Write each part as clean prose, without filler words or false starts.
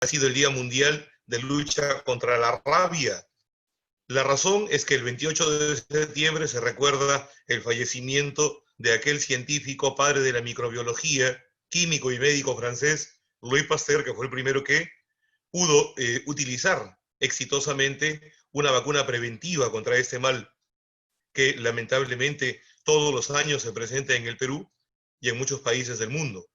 ha sido el Día Mundial de Lucha contra la Rabia. La razón es que el 28 de septiembre se recuerda el fallecimiento de aquel científico padre de la microbiología, químico y médico francés, Louis Pasteur, que fue el primero que pudo utilizar exitosamente una vacuna preventiva contra este mal que lamentablemente todos los años se presenta en el Perú y en muchos países del mundo.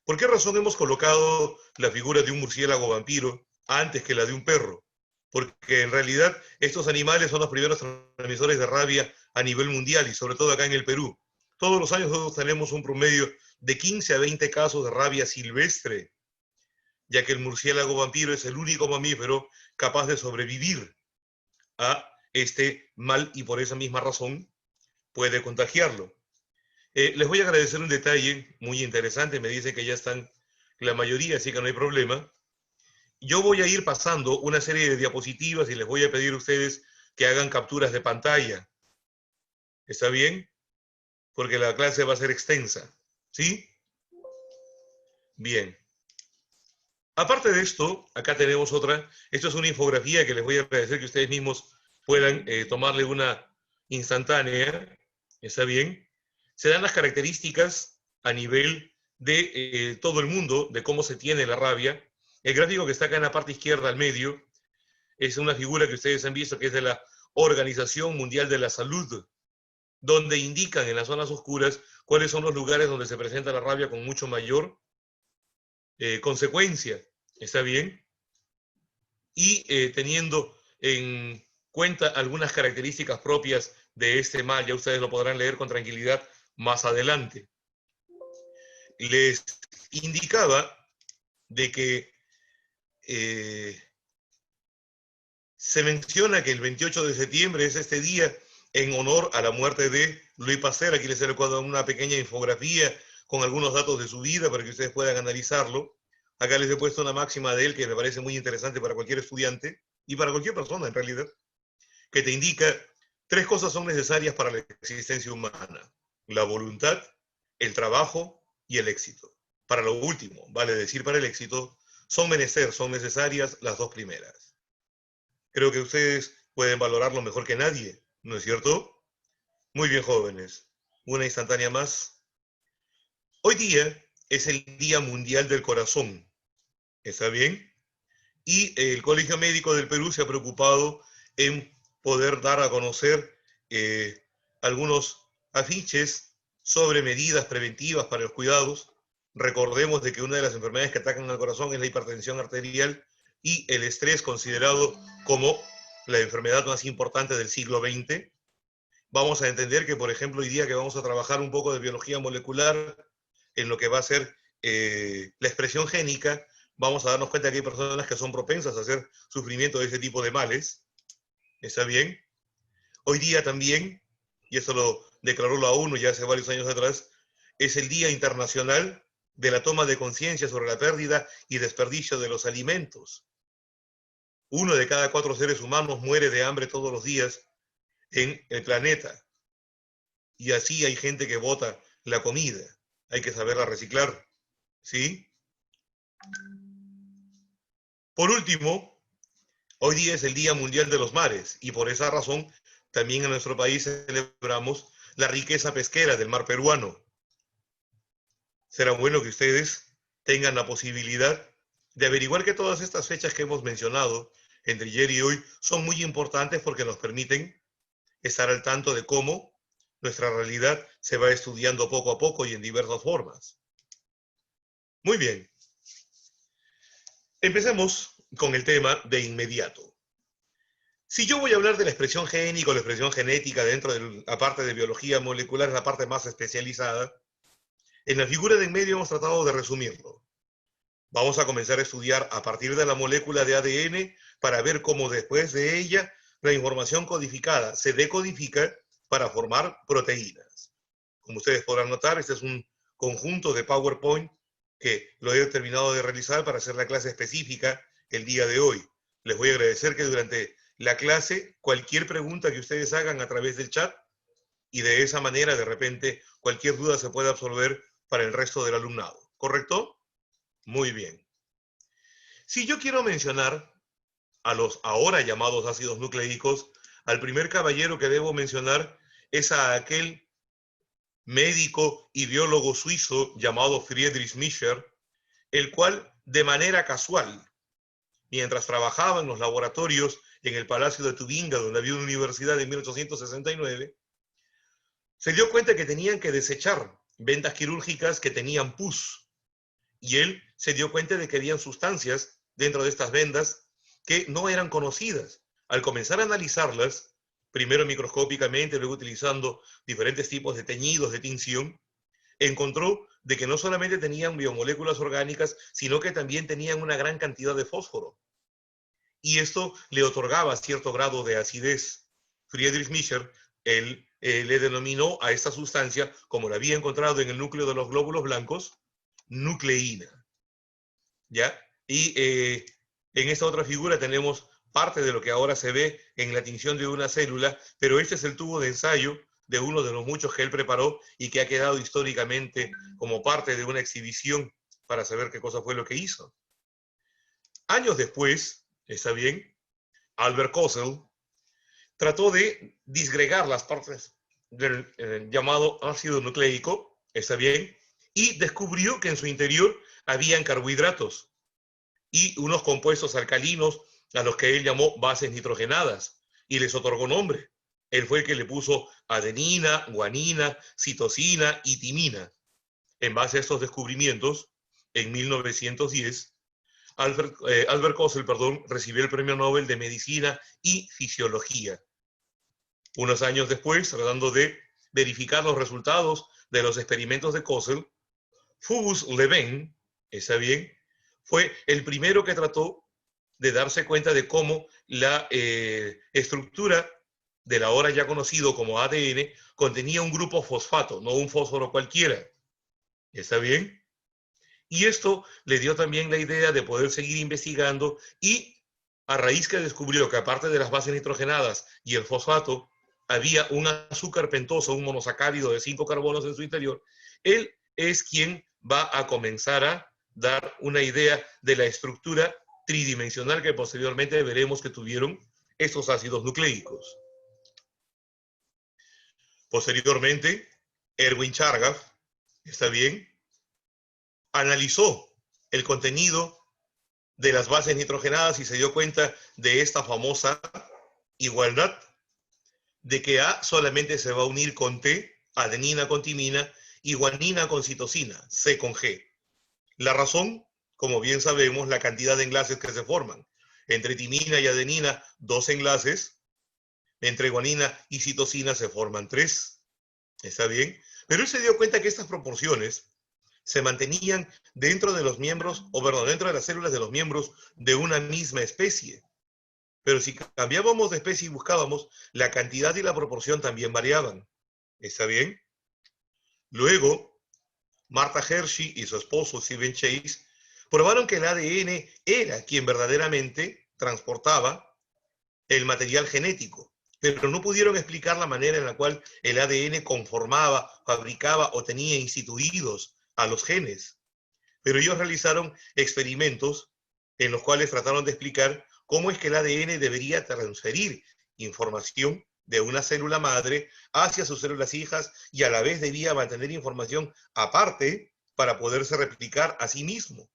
¿Por qué razón hemos colocado la figura de un murciélago vampiro antes que la de un perro? Porque en realidad estos animales son los primeros transmisores de rabia a nivel mundial y sobre todo acá en el Perú. Todos los años nosotros tenemos un promedio de 15 a 20 casos de rabia silvestre, ya que el murciélago vampiro es el único mamífero capaz de sobrevivir a este mal y por esa misma razón puede contagiarlo. Les voy a agradecer un detalle muy interesante, me dice que ya están la mayoría, así que no hay problema. Yo voy a ir pasando una serie de diapositivas y les voy a pedir a ustedes que hagan capturas de pantalla. ¿Está bien? Porque la clase va a ser extensa. ¿Sí? Bien. Aparte de esto, acá tenemos otra. Esto es una infografía que les voy a agradecer que ustedes mismos puedan tomarle una instantánea. ¿Está bien? Se dan las características a nivel de todo el mundo, de cómo se tiene la rabia. El gráfico que está acá en la parte izquierda al medio es una figura que ustedes han visto que es de la Organización Mundial de la Salud, donde indican en las zonas oscuras cuáles son los lugares donde se presenta la rabia con mucho mayor consecuencia. ¿Está bien? Y teniendo en cuenta algunas características propias de este mal, ya ustedes lo podrán leer con tranquilidad más adelante. Les indicaba de que se menciona que el 28 de septiembre es este día en honor a la muerte de Louis Pasteur. Aquí les he recuerdo una pequeña infografía con algunos datos de su vida para que ustedes puedan analizarlo. Acá les he puesto una máxima de él que me parece muy interesante para cualquier estudiante y para cualquier persona en realidad, que te indica 3 cosas son necesarias para la existencia humana: la voluntad, el trabajo y el éxito. Para lo último, vale decir para el éxito, son menester, son necesarias las 2 primeras. Creo que ustedes pueden valorarlo mejor que nadie, ¿no es cierto? Muy bien, jóvenes. Una instantánea más. Hoy día es el Día Mundial del Corazón. ¿Está bien? Y el Colegio Médico del Perú se ha preocupado en poder dar a conocer algunos afiches sobre medidas preventivas para los cuidados. Recordemos de que una de las enfermedades que atacan al corazón es la hipertensión arterial y el estrés, considerado como la enfermedad más importante del siglo XX. Vamos a entender que, por ejemplo, hoy día que vamos a trabajar un poco de biología molecular en lo que va a ser la expresión génica, vamos a darnos cuenta que hay personas que son propensas a hacer sufrimiento de ese tipo de males. ¿Está bien? Hoy día también, y eso lo declaró la ONU ya hace varios años atrás, es el Día Internacional de la Toma de Conciencia sobre la pérdida y desperdicio de los alimentos. 1 de cada 4 seres humanos muere de hambre todos los días en el planeta. Y así hay gente que bota la comida. Hay que saberla reciclar. ¿Sí? Por último, hoy día es el Día Mundial de los Mares y por esa razón también en nuestro país celebramos la riqueza pesquera del mar peruano. Será bueno que ustedes tengan la posibilidad de averiguar que todas estas fechas que hemos mencionado entre ayer y hoy son muy importantes porque nos permiten estar al tanto de cómo nuestra realidad se va estudiando poco a poco y en diversas formas. Muy bien. Empecemos con el tema de inmediato. Si yo voy a hablar de la expresión génica o la expresión genética dentro de la parte de biología molecular, es la parte más especializada, en la figura de en medio hemos tratado de resumirlo. Vamos a comenzar a estudiar a partir de la molécula de ADN para ver cómo después de ella la información codificada se decodifica para formar proteínas. Como ustedes podrán notar, este es un conjunto de PowerPoint que lo he terminado de realizar para hacer la clase específica el día de hoy. Les voy a agradecer que durante la clase cualquier pregunta que ustedes hagan a través del chat y de esa manera de repente cualquier duda se puede absorber para el resto del alumnado. ¿Correcto? Muy bien. Si yo quiero mencionar a los ahora llamados ácidos nucleicos, al primer caballero que debo mencionar es a aquel médico y biólogo suizo llamado Friedrich Mischer, el cual de manera casual, mientras trabajaba en los laboratorios en el Palacio de Tubinga, donde había una universidad en 1869, se dio cuenta que tenían que desechar vendas quirúrgicas que tenían pus. Y él se dio cuenta de que habían sustancias dentro de estas vendas que no eran conocidas. Al comenzar a analizarlas, primero microscópicamente, luego utilizando diferentes tipos de teñidos de tinción, encontró de que no solamente tenían biomoléculas orgánicas, sino que también tenían una gran cantidad de fósforo. Y esto le otorgaba cierto grado de acidez. Friedrich Mischer, él le denominó a esta sustancia, como la había encontrado en el núcleo de los glóbulos blancos, nucleína. ¿Ya? Y en esta otra figura tenemos parte de lo que ahora se ve en la tinción de una célula, pero este es el tubo de ensayo de uno de los muchos que él preparó y que ha quedado históricamente como parte de una exhibición para saber qué cosa fue lo que hizo. Años después, está bien, Albert Kossel trató de disgregar las partes del llamado ácido nucleico, está bien, y descubrió que en su interior habían carbohidratos y unos compuestos alcalinos a los que él llamó bases nitrogenadas y les otorgó nombre. Él fue el que le puso adenina, guanina, citosina y timina. En base a estos descubrimientos, en 1910, Albert Kossel, recibió el Premio Nobel de Medicina y Fisiología. Unos años después, tratando de verificar los resultados de los experimentos de Kossel, Fubus-Levene, ¿está bien?, fue el primero que trató de darse cuenta de cómo la estructura del ahora ya conocido como ADN contenía un grupo fosfato, no un fósforo cualquiera. ¿Está bien? Y esto le dio también la idea de poder seguir investigando y a raíz que descubrió que aparte de las bases nitrogenadas y el fosfato, había un azúcar pentoso, un monosacárido de 5 carbonos en su interior, él es quien va a comenzar a dar una idea de la estructura tridimensional que posteriormente veremos que tuvieron estos ácidos nucleicos. Posteriormente, Erwin Chargaff, ¿está bien?, analizó el contenido de las bases nitrogenadas y se dio cuenta de esta famosa igualdad de que A solamente se va a unir con T, adenina con timina, y guanina con citosina, C con G. La razón, como bien sabemos, la cantidad de enlaces que se forman. Entre timina y adenina, 2 enlaces. Entre guanina y citosina se forman 3. ¿Está bien? Pero él se dio cuenta que estas proporciones se mantenían dentro de los miembros, dentro de las células de los miembros de una misma especie. Pero si cambiábamos de especie y buscábamos, la cantidad y la proporción también variaban. ¿Está bien? Luego, Martha Hershey y su esposo Stephen Chase probaron que el ADN era quien verdaderamente transportaba el material genético, pero no pudieron explicar la manera en la cual el ADN conformaba, fabricaba o tenía instituidos a los genes. Pero ellos realizaron experimentos en los cuales trataron de explicar cómo es que el ADN debería transferir información de una célula madre hacia sus células hijas y a la vez debía mantener información aparte para poderse replicar a sí mismo,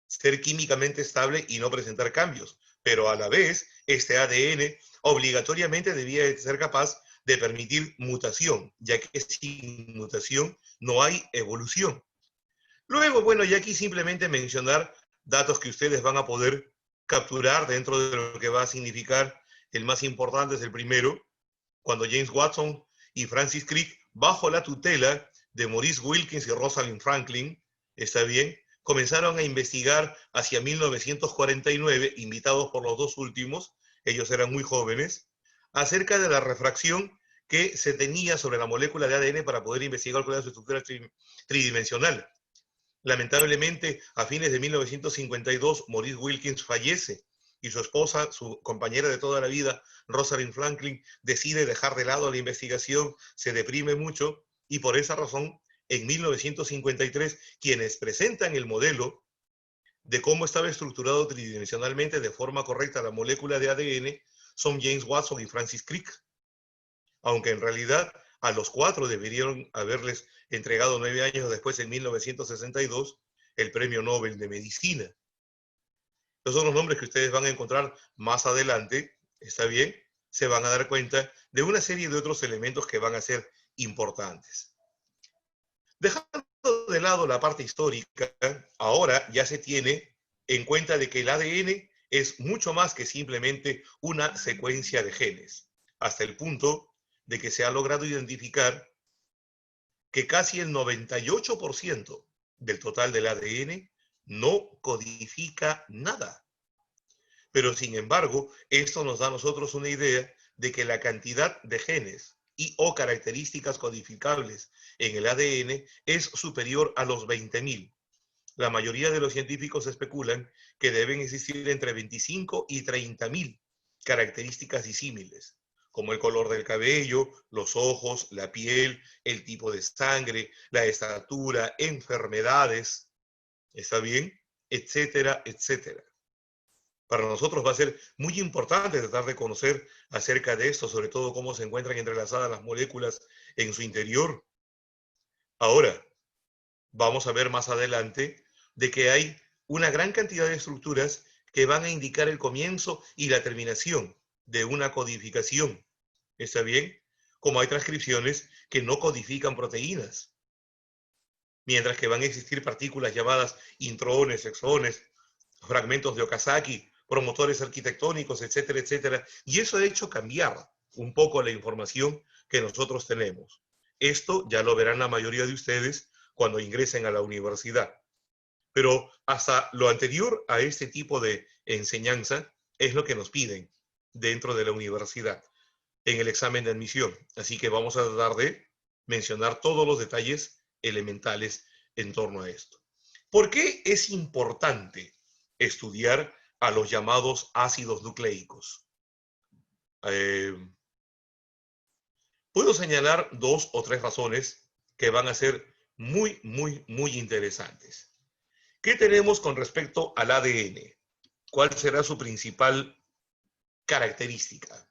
ser químicamente estable y no presentar cambios, pero a la vez este ADN obligatoriamente debía ser capaz de permitir mutación, ya que sin mutación no hay evolución. Luego, bueno, y aquí simplemente mencionar datos que ustedes van a poder capturar dentro de lo que va a significar. El más importante es el primero, cuando James Watson y Francis Crick, bajo la tutela de Maurice Wilkins y Rosalind Franklin, está bien, comenzaron a investigar hacia 1949, invitados por los dos últimos, ellos eran muy jóvenes, acerca de la refracción que se tenía sobre la molécula de ADN para poder investigar cuál era su estructura tridimensional. Lamentablemente, a fines de 1952, Maurice Wilkins fallece y su esposa, su compañera de toda la vida, Rosalind Franklin, decide dejar de lado la investigación, se deprime mucho y por esa razón, en 1953, quienes presentan el modelo de cómo estaba estructurado tridimensionalmente de forma correcta la molécula de ADN son James Watson y Francis Crick, aunque en realidad a los cuatro deberían haberles entregado 9 años después, en 1962, el Premio Nobel de Medicina. Esos son los nombres que ustedes van a encontrar más adelante, ¿está bien? Se van a dar cuenta de una serie de otros elementos que van a ser importantes. Dejando de lado la parte histórica, ahora ya se tiene en cuenta de que el ADN es mucho más que simplemente una secuencia de genes, hasta el punto de que se ha logrado identificar que casi el 98% del total del ADN no codifica nada. Pero sin embargo, esto nos da a nosotros una idea de que la cantidad de genes y o características codificables en el ADN es superior a los 20.000. La mayoría de los científicos especulan que deben existir entre 25 y 30.000 características disímiles, como el color del cabello, los ojos, la piel, el tipo de sangre, la estatura, enfermedades, ¿está bien? Etcétera, etcétera. Para nosotros va a ser muy importante tratar de conocer acerca de esto, sobre todo cómo se encuentran entrelazadas las moléculas en su interior. Ahora, vamos a ver más adelante de que hay una gran cantidad de estructuras que van a indicar el comienzo y la terminación de una codificación. ¿Está bien? Como hay transcripciones que no codifican proteínas, mientras que van a existir partículas llamadas intrones, exones, fragmentos de Okazaki, promotores arquitectónicos, etcétera, etcétera. Y eso ha hecho cambiar un poco la información que nosotros tenemos. Esto ya lo verán la mayoría de ustedes cuando ingresen a la universidad. Pero hasta lo anterior a este tipo de enseñanza es lo que nos piden dentro de la universidad en el examen de admisión. Así que vamos a tratar de mencionar todos los detalles elementales en torno a esto. ¿Por qué es importante estudiar a los llamados ácidos nucleicos? Puedo señalar 2 o 3 razones que van a ser muy, muy, muy interesantes. ¿Qué tenemos con respecto al ADN? ¿Cuál será su principal característica?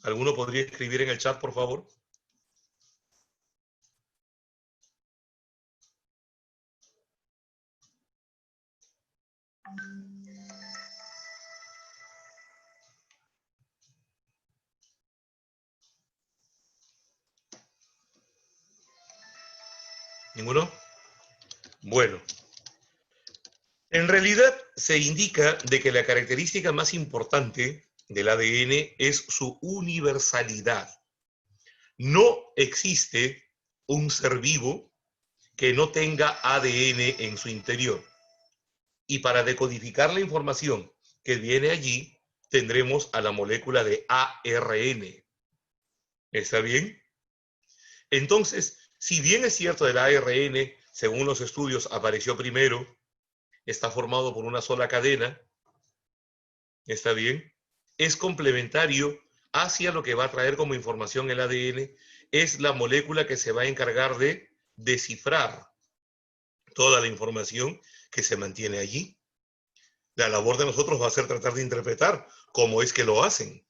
¿Alguno podría escribir en el chat, por favor? ¿Ninguno? Bueno, en realidad se indica de que la característica más importante del ADN es su universalidad. No existe un ser vivo que no tenga ADN en su interior. Y para decodificar la información que viene allí, tendremos a la molécula de ARN. ¿Está bien? Entonces, si bien es cierto el ARN, según los estudios, apareció primero, está formado por una sola cadena, ¿está bien? Es complementario hacia lo que va a traer como información el ADN, es la molécula que se va a encargar de descifrar toda la información que se mantiene allí. La labor de nosotros va a ser tratar de interpretar cómo es que lo hacen.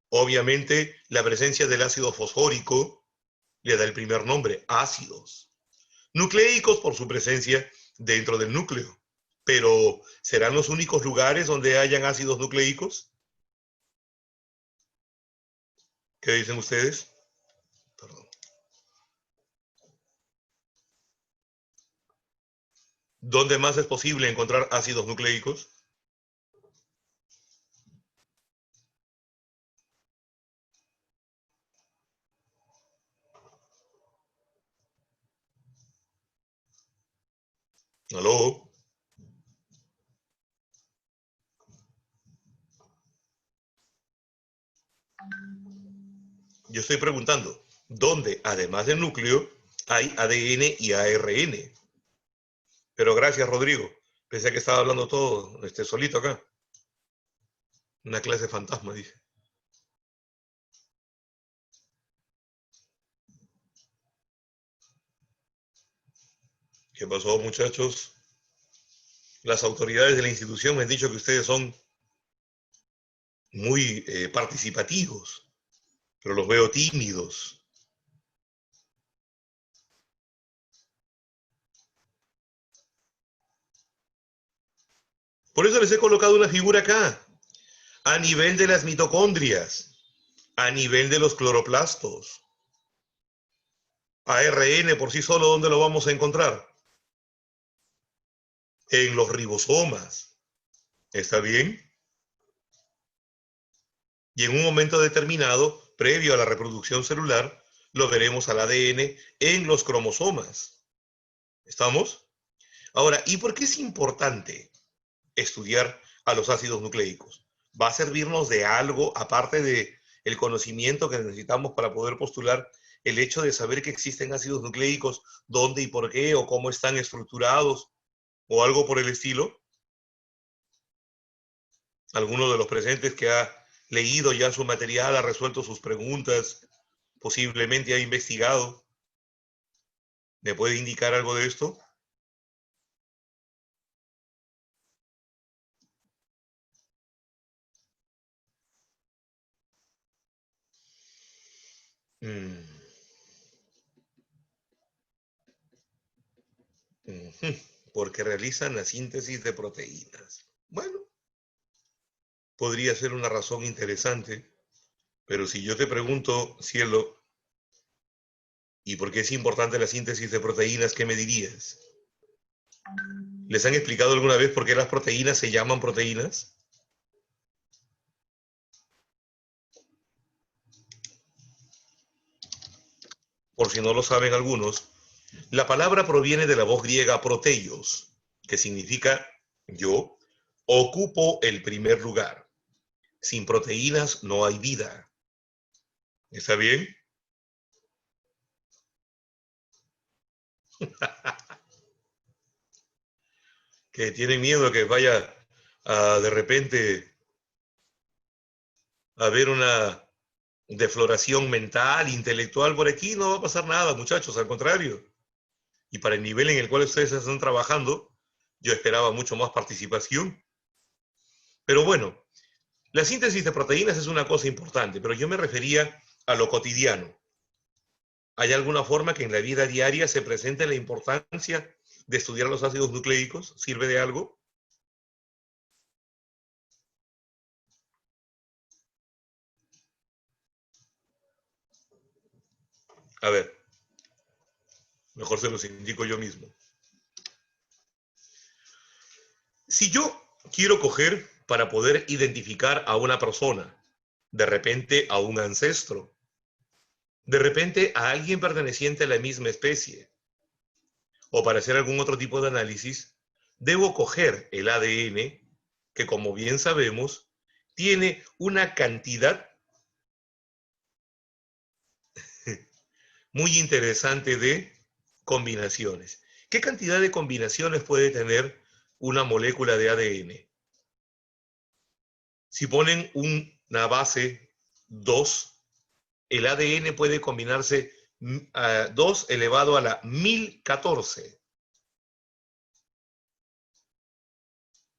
Obviamente, la presencia del ácido fosfórico le da el primer nombre, ácidos. Nucleicos por su presencia dentro del núcleo. Pero, ¿serán los únicos lugares donde hayan ácidos nucleicos? ¿Qué dicen ustedes? Perdón. ¿Dónde más es posible encontrar ácidos nucleicos? ¿Aló? Yo estoy preguntando, ¿dónde, además del núcleo, hay ADN y ARN? Pero gracias, Rodrigo. Pensé que estaba hablando todo solito acá. Una clase fantasma, dije. ¿Qué pasó, muchachos? Las autoridades de la institución me han dicho que ustedes son muy participativos, pero los veo tímidos. Por eso les he colocado una figura acá, a nivel de las mitocondrias, a nivel de los cloroplastos. ARN por sí solo, ¿dónde lo vamos a encontrar? En los ribosomas. ¿Está bien? Y en un momento determinado, previo a la reproducción celular, lo veremos al ADN en los cromosomas. ¿Estamos? Ahora, ¿y por qué es importante estudiar a los ácidos nucleicos? ¿Va a servirnos de algo aparte de el conocimiento que necesitamos para poder postular el hecho de saber que existen ácidos nucleicos, dónde y por qué, o cómo están estructurados, o algo por el estilo? ¿Alguno de los presentes que ha leído ya su material, ha resuelto sus preguntas, posiblemente ha investigado? ¿Me puede indicar algo de esto? Mm. Porque realizan la síntesis de proteínas. Bueno, podría ser una razón interesante, pero si yo te pregunto, cielo, ¿y por qué es importante la síntesis de proteínas? ¿Qué me dirías? ¿Les han explicado alguna vez por qué las proteínas se llaman proteínas? Por si no lo saben algunos, la palabra proviene de la voz griega proteios, que significa yo ocupo el primer lugar. Sin proteínas no hay vida. ¿Está bien? Que tienen miedo que vaya a de repente a haber una defloración mental, intelectual por aquí, no va a pasar nada, muchachos, al contrario. Y para el nivel en el cual ustedes están trabajando, yo esperaba mucho más participación. Pero bueno, la síntesis de proteínas es una cosa importante, pero yo me refería a lo cotidiano. ¿Hay alguna forma que en la vida diaria se presente la importancia de estudiar los ácidos nucleicos? ¿Sirve de algo? A ver, mejor se los indico yo mismo. Si yo quiero coger para poder identificar a una persona, de repente a un ancestro, de repente a alguien perteneciente a la misma especie, o para hacer algún otro tipo de análisis, debo coger el ADN, que como bien sabemos, tiene una cantidad muy interesante de combinaciones. ¿Qué cantidad de combinaciones puede tener una molécula de ADN? Si ponen una base 2, el ADN puede combinarse a 2 elevado a la 1014.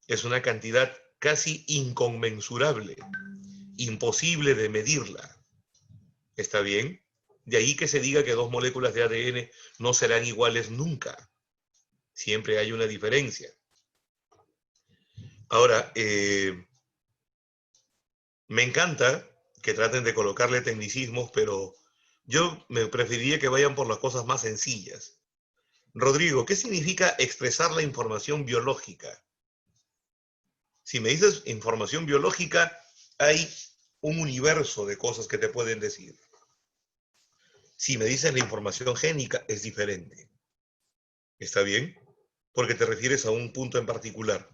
Es una cantidad casi inconmensurable, imposible de medirla. ¿Está bien? De ahí que se diga que dos moléculas de ADN no serán iguales nunca. Siempre hay una diferencia. Ahora, me encanta que traten de colocarle tecnicismos, pero yo me preferiría que vayan por las cosas más sencillas. Rodrigo, ¿qué significa expresar la información biológica? Si me dices información biológica, hay un universo de cosas que te pueden decir. Si me dices la información génica, es diferente. ¿Está bien? Porque te refieres a un punto en particular.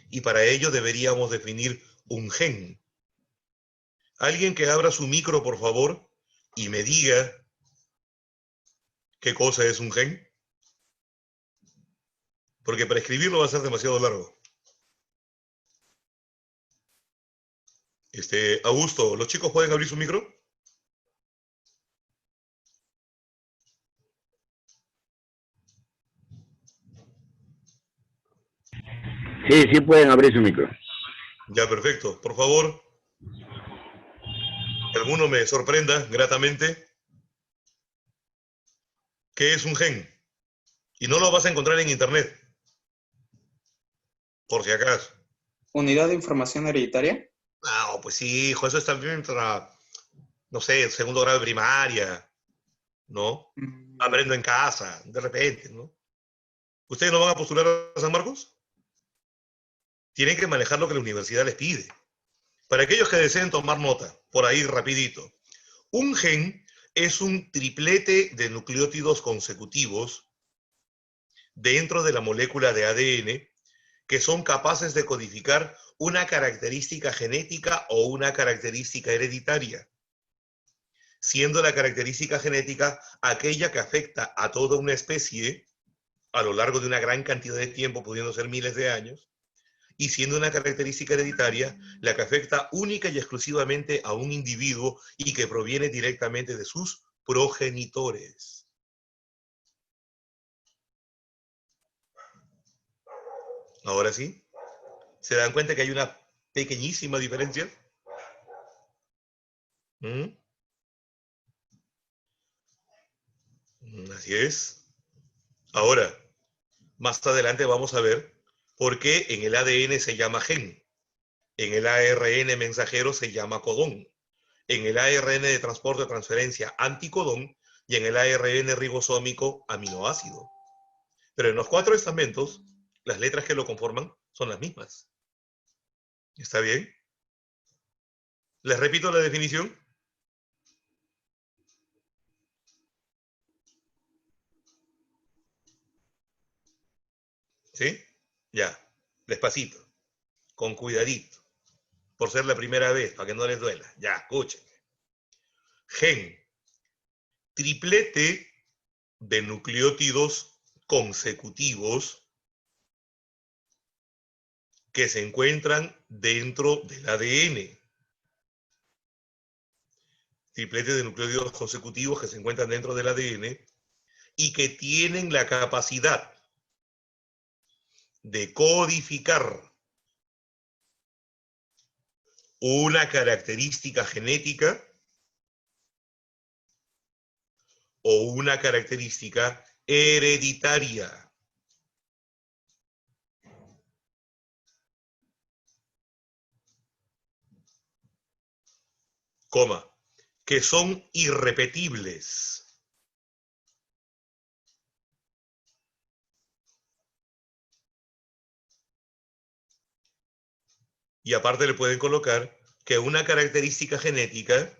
Y para ello deberíamos definir un gen. Alguien que abra su micro, por favor, y me diga qué cosa es un gen. Porque para escribirlo va a ser demasiado largo. Augusto, ¿los chicos pueden abrir su micro? Sí, sí pueden abrir su micro. Ya, perfecto. Por favor, que alguno me sorprenda gratamente. ¿Qué es un gen? Y no lo vas a encontrar en internet, por si acaso. ¿Unidad de información hereditaria? Ah, pues sí, hijo, eso está bien para, no sé, segundo grado de primaria, ¿no? Aprendo en casa, de repente, ¿no? ¿Ustedes no van a postular a San Marcos? Tienen que manejar lo que la universidad les pide. Para aquellos que deseen tomar nota, por ahí rapidito, un gen es un triplete de nucleótidos consecutivos dentro de la molécula de ADN que son capaces de codificar una característica genética o una característica hereditaria, siendo la característica genética aquella que afecta a toda una especie a lo largo de una gran cantidad de tiempo, pudiendo ser miles de años, y siendo una característica hereditaria la que afecta única y exclusivamente a un individuo y que proviene directamente de sus progenitores. Ahora sí, ¿se dan cuenta que hay una pequeñísima diferencia? ¿Mm? Así es. Ahora, más adelante vamos a ver por qué en el ADN se llama gen, en el ARN mensajero se llama codón, en el ARN de transporte de transferencia anticodón y en el ARN ribosómico aminoácido. Pero en los 4 estamentos, las letras que lo conforman son las mismas. ¿Está bien? Les repito la definición. ¿Sí? Ya, despacito, con cuidadito, por ser la primera vez, para que no les duela. Ya, escuchen. Gen, triplete de nucleótidos consecutivos que se encuentran dentro del ADN. Triplete de nucleótidos consecutivos que se encuentran dentro del ADN y que tienen la capacidad de codificar una característica genética o una característica hereditaria. Coma, que son irrepetibles. Y aparte le pueden colocar que una característica genética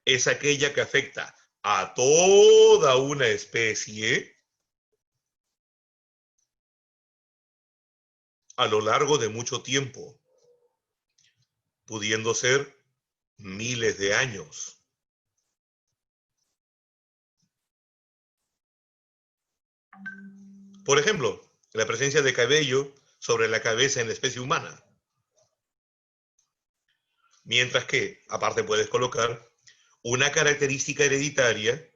es aquella que afecta a toda una especie a lo largo de mucho tiempo, pudiendo ser miles de años. Por ejemplo, la presencia de cabello sobre la cabeza en la especie humana. Mientras que, aparte puedes colocar, una característica hereditaria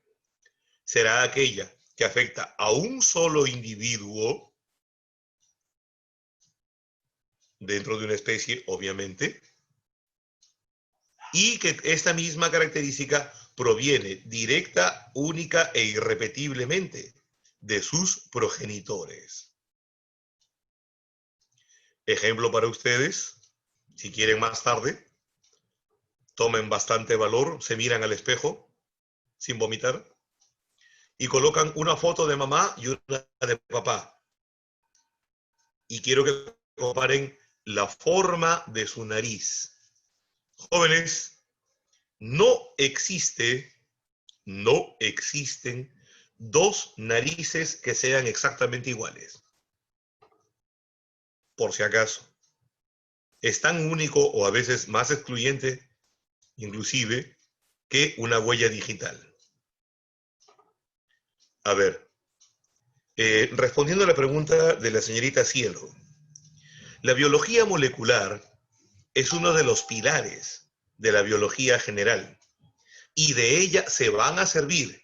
será aquella que afecta a un solo individuo dentro de una especie, obviamente, y que esta misma característica proviene directa, única e irrepetiblemente de sus progenitores. Ejemplo para ustedes, si quieren más tarde, tomen bastante valor, se miran al espejo sin vomitar y colocan una foto de mamá y una de papá. Y quiero que comparen la forma de su nariz. Jóvenes, no existen dos narices que sean exactamente iguales. Por si acaso. Es tan único o a veces más excluyente, inclusive, que una huella digital. A ver, respondiendo a la pregunta de la señorita Cielo, la biología molecular es uno de los pilares de la biología general y de ella se van a servir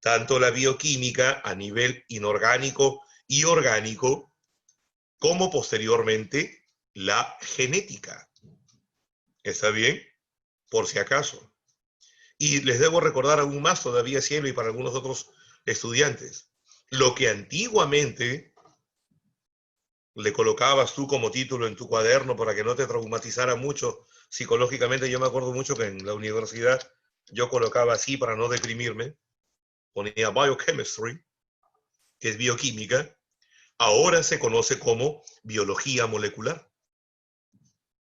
tanto la bioquímica a nivel inorgánico y orgánico como posteriormente la genética. ¿Está bien? Por si acaso. Y les debo recordar aún más todavía, Cielo, y para algunos otros estudiantes, lo que antiguamente le colocabas tú como título en tu cuaderno para que no te traumatizara mucho psicológicamente. Yo me acuerdo mucho que en la universidad yo colocaba así para no deprimirme, ponía biochemistry, que es bioquímica, ahora se conoce como biología molecular.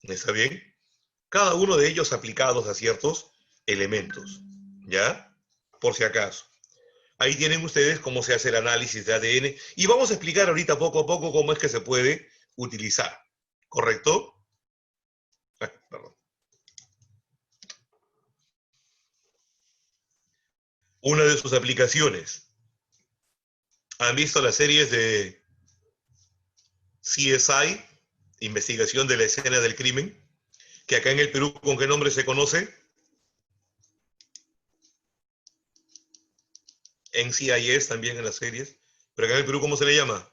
¿Está bien? Cada uno de ellos aplicados a ciertos elementos, ¿ya? Por si acaso. Ahí tienen ustedes cómo se hace el análisis de ADN y vamos a explicar ahorita poco a poco cómo es que se puede utilizar, ¿correcto? Perdón. Una de sus aplicaciones. ¿Han visto las series de CSI, Investigación de la Escena del Crimen? Que acá en el Perú, ¿con qué nombre se conoce? NCIS también en las series. Pero acá en el Perú, ¿cómo se le llama?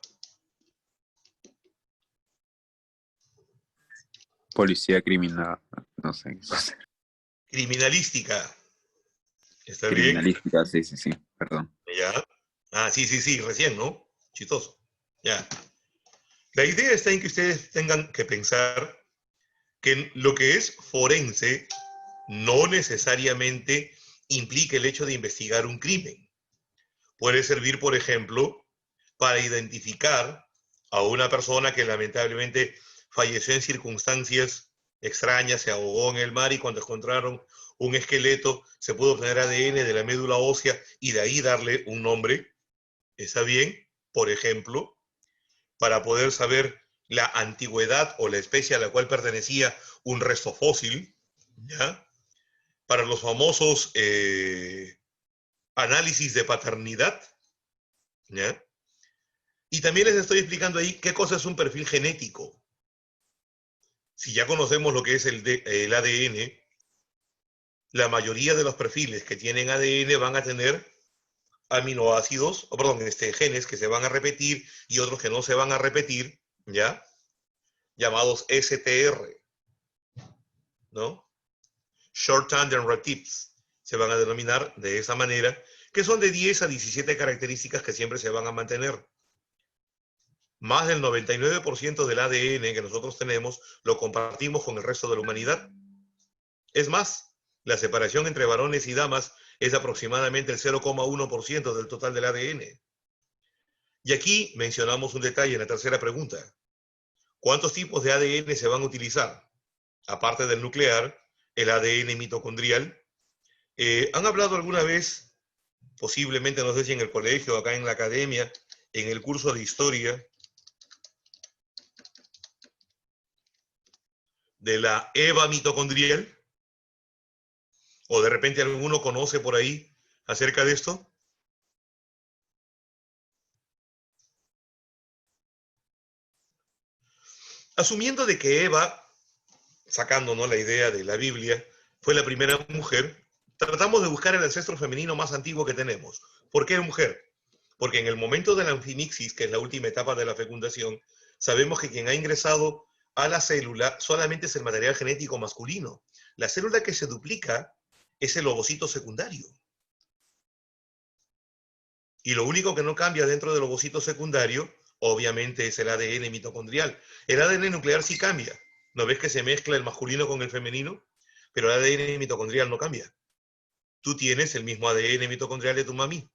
Policía criminal, no sé. Criminalística. ¿Está bien? Criminalística, sí, perdón. Ya. Ah, sí, recién, ¿no? Chistoso. Ya. La idea está en que ustedes tengan que pensar que lo que es forense no necesariamente implica el hecho de investigar un crimen. Puede servir, por ejemplo, para identificar a una persona que lamentablemente falleció en circunstancias extrañas, se ahogó en el mar y cuando encontraron un esqueleto se pudo obtener ADN de la médula ósea y de ahí darle un nombre. ¿Está bien? Por ejemplo, para poder saber la antigüedad o la especie a la cual pertenecía un resto fósil, ¿ya? Para los famosos análisis de paternidad, ¿ya? Y también les estoy explicando ahí qué cosa es un perfil genético. Si ya conocemos lo que es el ADN, la mayoría de los perfiles que tienen ADN van a tener aminoácidos, genes que se van a repetir y otros que no se van a repetir, ¿ya? Llamados STR, ¿no? Short Tandem Repeats, se van a denominar de esa manera, que son de 10 a 17 características que siempre se van a mantener. Más del 99% del ADN que nosotros tenemos lo compartimos con el resto de la humanidad. Es más, la separación entre varones y damas es aproximadamente el 0,1% del total del ADN. Y aquí mencionamos un detalle en la tercera pregunta. ¿Cuántos tipos de ADN se van a utilizar? Aparte del nuclear, el ADN mitocondrial. ¿Han hablado alguna vez, posiblemente, no sé si en el colegio o acá en la academia, en el curso de historia, de la EVA mitocondrial? ¿O de repente alguno conoce por ahí acerca de esto? Asumiendo de que Eva, sacándonos la idea de la Biblia, fue la primera mujer, tratamos de buscar el ancestro femenino más antiguo que tenemos. ¿Por qué mujer? Porque en el momento de la anfinixis, que es la última etapa de la fecundación, sabemos que quien ha ingresado a la célula solamente es el material genético masculino. La célula que se duplica es el ovocito secundario. Y lo único que no cambia dentro del ovocito secundario, obviamente, es el ADN mitocondrial. El ADN nuclear sí cambia. ¿No ves que se mezcla el masculino con el femenino? Pero el ADN mitocondrial no cambia. Tú tienes el mismo ADN mitocondrial de tu mami.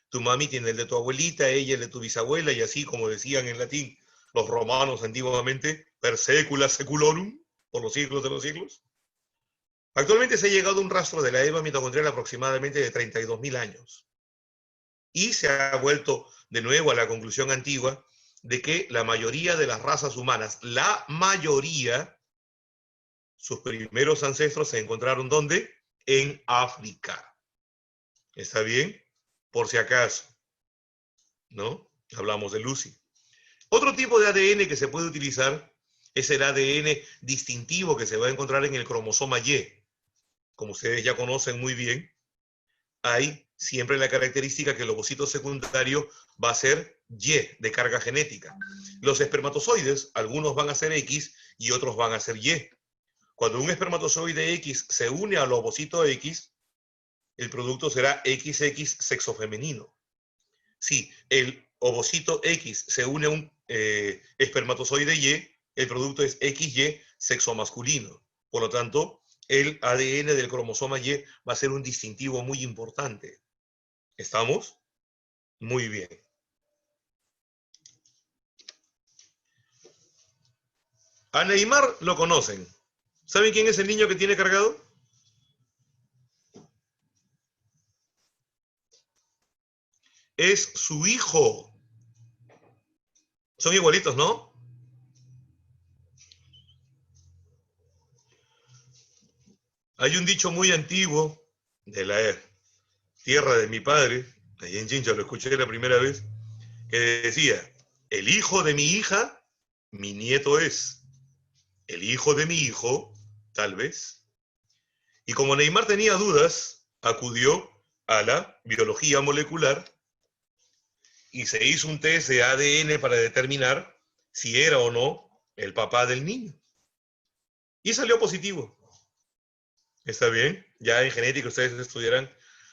Tu mami tiene el de tu abuelita, ella el de tu bisabuela, y así, como decían en latín los romanos antiguamente, per secula seculorum, por los siglos de los siglos. Actualmente se ha llegado a un rastro de la EVA mitocondrial aproximadamente de 32.000 años. Y se ha vuelto de nuevo a la conclusión antigua de que la mayoría de las razas humanas, la mayoría, sus primeros ancestros se encontraron ¿dónde? En África. ¿Está bien? Por si acaso, ¿no? Hablamos de Lucy. Otro tipo de ADN que se puede utilizar es el ADN distintivo que se va a encontrar en el cromosoma Y. Como ustedes ya conocen muy bien, hay siempre la característica que el ovocito secundario va a ser Y de carga genética. Los espermatozoides, algunos van a ser X y otros van a ser Y. Cuando un espermatozoide X se une al ovocito X, el producto será XX sexo femenino. Si el ovocito X se une a un espermatozoide Y, el producto es XY sexo masculino. Por lo tanto, el ADN del cromosoma Y va a ser un distintivo muy importante. ¿Estamos? Muy bien. A Neymar lo conocen. ¿Saben quién es el niño que tiene cargado? Es su hijo. Son igualitos, ¿no? Hay un dicho muy antiguo de la tierra de mi padre, allí en Chincha, lo escuché la primera vez, que decía, el hijo de mi hija, mi nieto es. El hijo de mi hijo, tal vez. Y como Neymar tenía dudas, acudió a la biología molecular y se hizo un test de ADN para determinar si era o no el papá del niño. Y salió positivo. ¿Está bien? Ya en genética ustedes estudiarán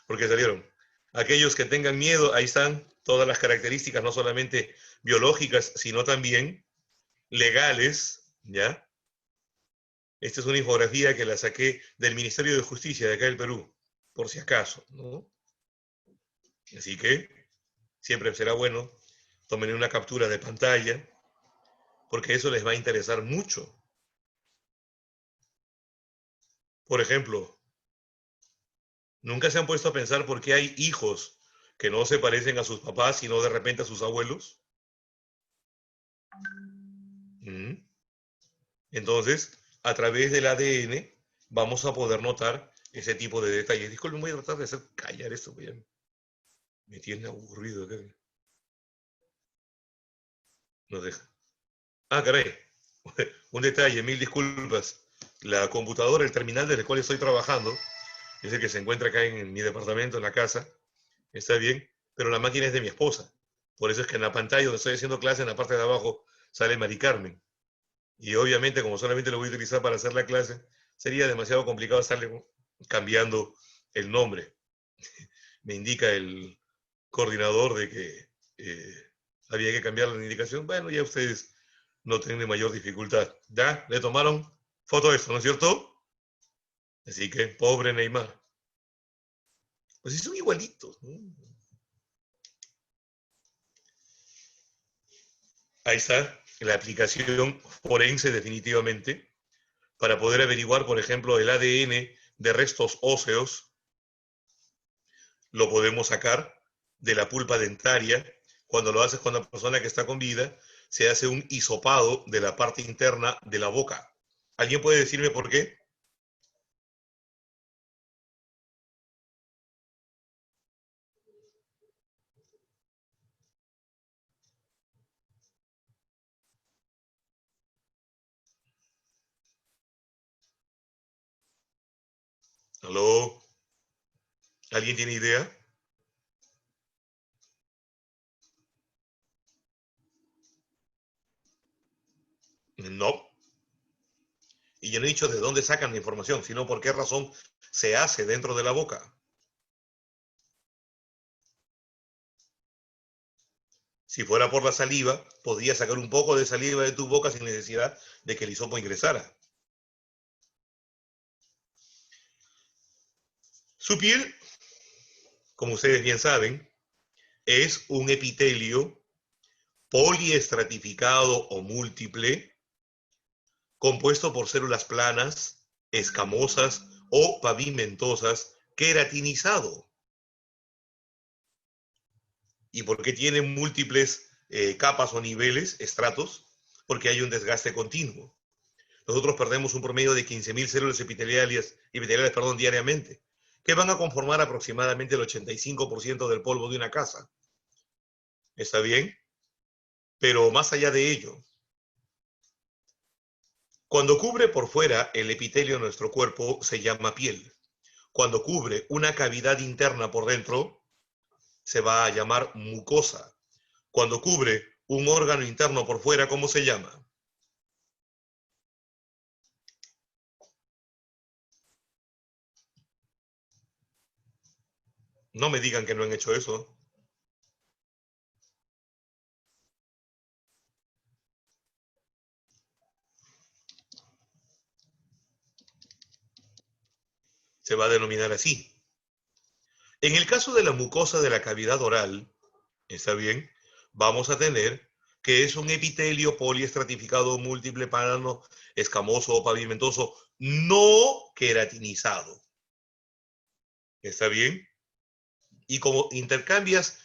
porque salieron. Aquellos que tengan miedo, ahí están todas las características, no solamente biológicas, sino también legales, ¿ya? Esta es una infografía que la saqué del Ministerio de Justicia de acá del Perú, por si acaso, ¿no? Así que siempre será bueno, tomen una captura de pantalla, porque eso les va a interesar mucho. Por ejemplo, ¿nunca se han puesto a pensar por qué hay hijos que no se parecen a sus papás, sino de repente a sus abuelos? Entonces, a través del ADN vamos a poder notar ese tipo de detalles. Disculpen, voy a tratar de hacer callar esto, porque me tiene aburrido acá. No deja. Ah, caray. Un detalle, mil disculpas. La computadora, el terminal desde el cual estoy trabajando, es el que se encuentra acá en mi departamento, en la casa, está bien, pero la máquina es de mi esposa. Por eso es que en la pantalla donde estoy haciendo clase, en la parte de abajo, sale Mari Carmen. Y obviamente, como solamente lo voy a utilizar para hacer la clase, sería demasiado complicado estarle cambiando el nombre. Me indica el coordinador de que había que cambiar la indicación. Bueno, ya ustedes no tienen mayor dificultad. Ya le tomaron foto de esto, ¿no es cierto? Así que, pobre Neymar. Pues sí son igualitos, ¿no? Ahí está la aplicación forense definitivamente para poder averiguar, por ejemplo, el ADN de restos óseos. Lo podemos sacar de la pulpa dentaria. Cuando lo haces con la persona que está con vida, se hace un hisopado de la parte interna de la boca. ¿Alguien puede decirme por qué? ¿Aló? ¿Alguien tiene idea? No. Y yo no he dicho de dónde sacan la información, sino por qué razón se hace dentro de la boca. Si fuera por la saliva, podrías sacar un poco de saliva de tu boca sin necesidad de que el hisopo ingresara. Su piel, como ustedes bien saben, es un epitelio poliestratificado o múltiple, compuesto por células planas, escamosas o pavimentosas, queratinizado. ¿Y por qué tiene múltiples capas o niveles, estratos? Porque hay un desgaste continuo. Nosotros perdemos un promedio de 15.000 células epiteliales diariamente, que van a conformar aproximadamente el 85% del polvo de una casa. ¿Está bien? Pero más allá de ello, cuando cubre por fuera el epitelio de nuestro cuerpo se llama piel. Cuando cubre una cavidad interna por dentro se va a llamar mucosa. cuando cubre un órgano interno por fuera, ¿cómo se llama? No me digan que no han hecho eso. Se va a denominar así. En el caso de la mucosa de la cavidad oral, ¿está bien? Vamos a tener que es un epitelio poliestratificado múltiple plano, escamoso o pavimentoso, no queratinizado. ¿Está bien? Y como intercambias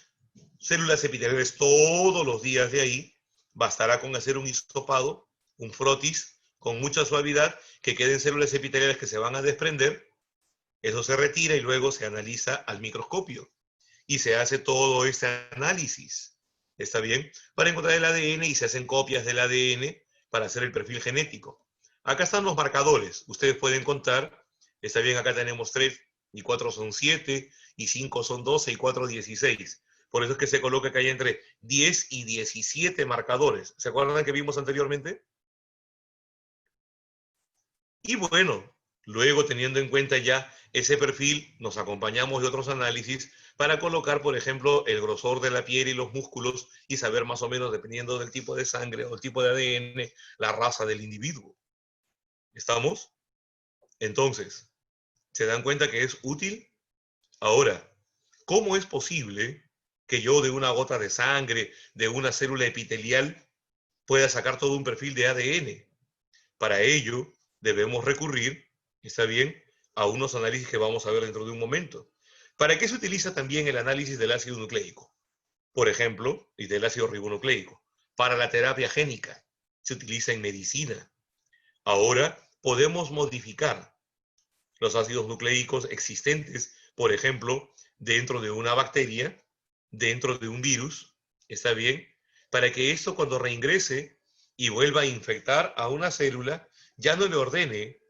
células epiteliales todos los días de ahí, bastará con hacer un hisopado, un frotis, con mucha suavidad, que queden células epiteliales que se van a desprender. Eso se retira y luego se analiza al microscopio. Y se hace todo este análisis, ¿está bien? Para encontrar el ADN y se hacen copias del ADN para hacer el perfil genético. Acá están los marcadores. Ustedes pueden contar, está bien, acá tenemos 3 y 4 son 7 y 5 son 12 y 4 16. Por eso es que se coloca que hay entre 10 y 17 marcadores. ¿Se acuerdan que vimos anteriormente? Y bueno, luego teniendo en cuenta ya ese perfil, nos acompañamos de otros análisis para colocar, por ejemplo, el grosor de la piel y los músculos y saber más o menos, dependiendo del tipo de sangre o el tipo de ADN, la raza del individuo. ¿Estamos? Entonces, ¿se dan cuenta que es útil? Ahora, ¿cómo es posible que yo de una gota de sangre, de una célula epitelial, pueda sacar todo un perfil de ADN? Para ello, debemos recurrir, ¿está bien?, a unos análisis que vamos a ver dentro de un momento. ¿Para qué se utiliza también el análisis del ácido nucleico? Por ejemplo, y del ácido ribonucleico. Para la terapia génica, se utiliza en medicina. Ahora podemos modificar los ácidos nucleicos existentes, por ejemplo, dentro de una bacteria, dentro de un virus, ¿está bien? Para que esto cuando reingrese y vuelva a infectar a una célula, ya no le ordene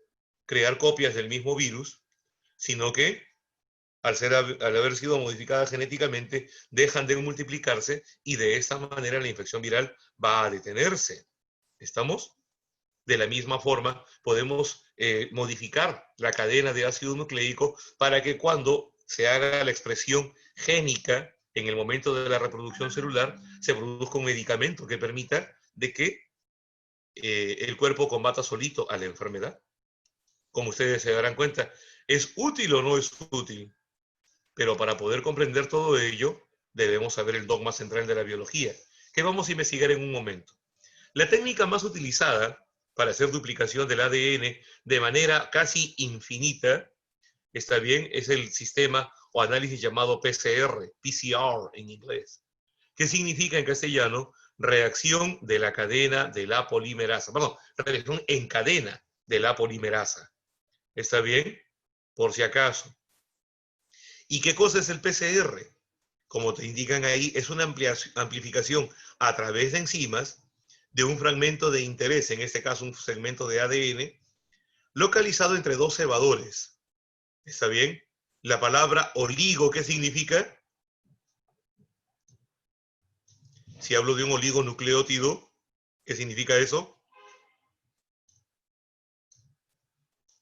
crear copias del mismo virus, sino que al haber sido modificada genéticamente, dejan de multiplicarse y de esta manera la infección viral va a detenerse. ¿Estamos? De la misma forma, podemos modificar la cadena de ácido nucleico para que cuando se haga la expresión génica en el momento de la reproducción celular, se produzca un medicamento que permita de que el cuerpo combata solito a la enfermedad. Como ustedes se darán cuenta, ¿es útil o no es útil? Pero para poder comprender todo ello, debemos saber el dogma central de la biología, que vamos a investigar en un momento. La técnica más utilizada para hacer duplicación del ADN de manera casi infinita, está bien, es el sistema o análisis llamado PCR en inglés. ¿Qué significa en castellano? Reacción de la cadena de la polimerasa. Perdón, reacción en cadena de la polimerasa. ¿Está bien? Por si acaso. ¿Y qué cosa es el PCR? Como te indican ahí, es una amplificación a través de enzimas de un fragmento de interés, en este caso un segmento de ADN, localizado entre dos cebadores. ¿Está bien? La palabra oligo, ¿qué significa? Si hablo de un oligonucleótido, ¿qué significa eso?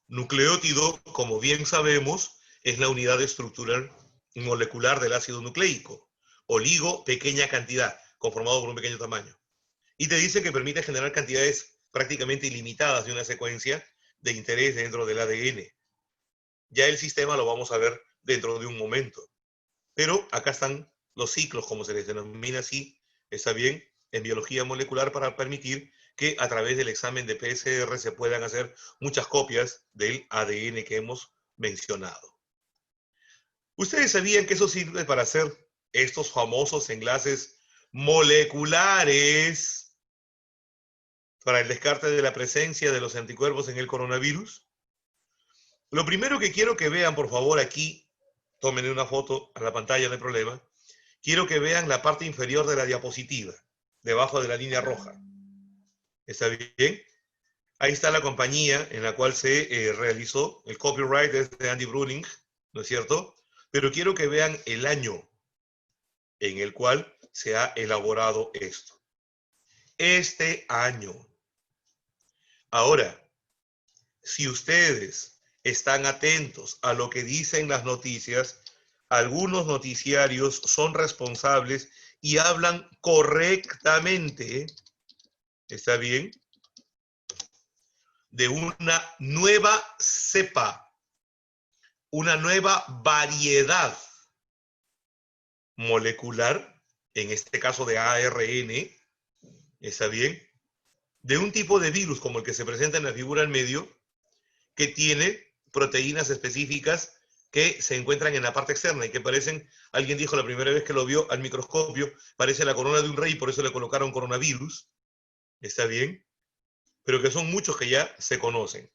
Nucleótido, como bien sabemos, es la unidad estructural molecular del ácido nucleico. Oligo, pequeña cantidad, conformado por un pequeño tamaño. Y te dice que permite generar cantidades prácticamente ilimitadas de una secuencia de interés dentro del ADN. Ya el sistema lo vamos a ver dentro de un momento. Pero acá están los ciclos, como se les denomina así, está bien, en biología molecular, para permitir que a través del examen de PCR se puedan hacer muchas copias del ADN que hemos mencionado. ¿Ustedes sabían que eso sirve para hacer estos famosos enlaces moleculares para el descarte de la presencia de los anticuerpos en el coronavirus? Lo primero que quiero que vean, por favor, aquí, tomen una foto a la pantalla, no hay problema. Quiero que vean la parte inferior de la diapositiva, debajo de la línea roja. ¿Está bien? Ahí está la compañía en la cual se realizó, el copyright es de Andy Bruning, ¿no es cierto? Pero quiero que vean el año en el cual se ha elaborado esto. Este año. Ahora, si ustedes están atentos a lo que dicen las noticias, algunos noticiarios son responsables y hablan correctamente, ¿está bien?, de una nueva cepa, una nueva variedad molecular, en este caso de ARN, ¿está bien?, de un tipo de virus como el que se presenta en la figura al medio, que tiene proteínas específicas que se encuentran en la parte externa y que parecen, alguien dijo la primera vez que lo vio al microscopio, parece la corona de un rey, por eso le colocaron coronavirus, ¿está bien?, pero que son muchos que ya se conocen.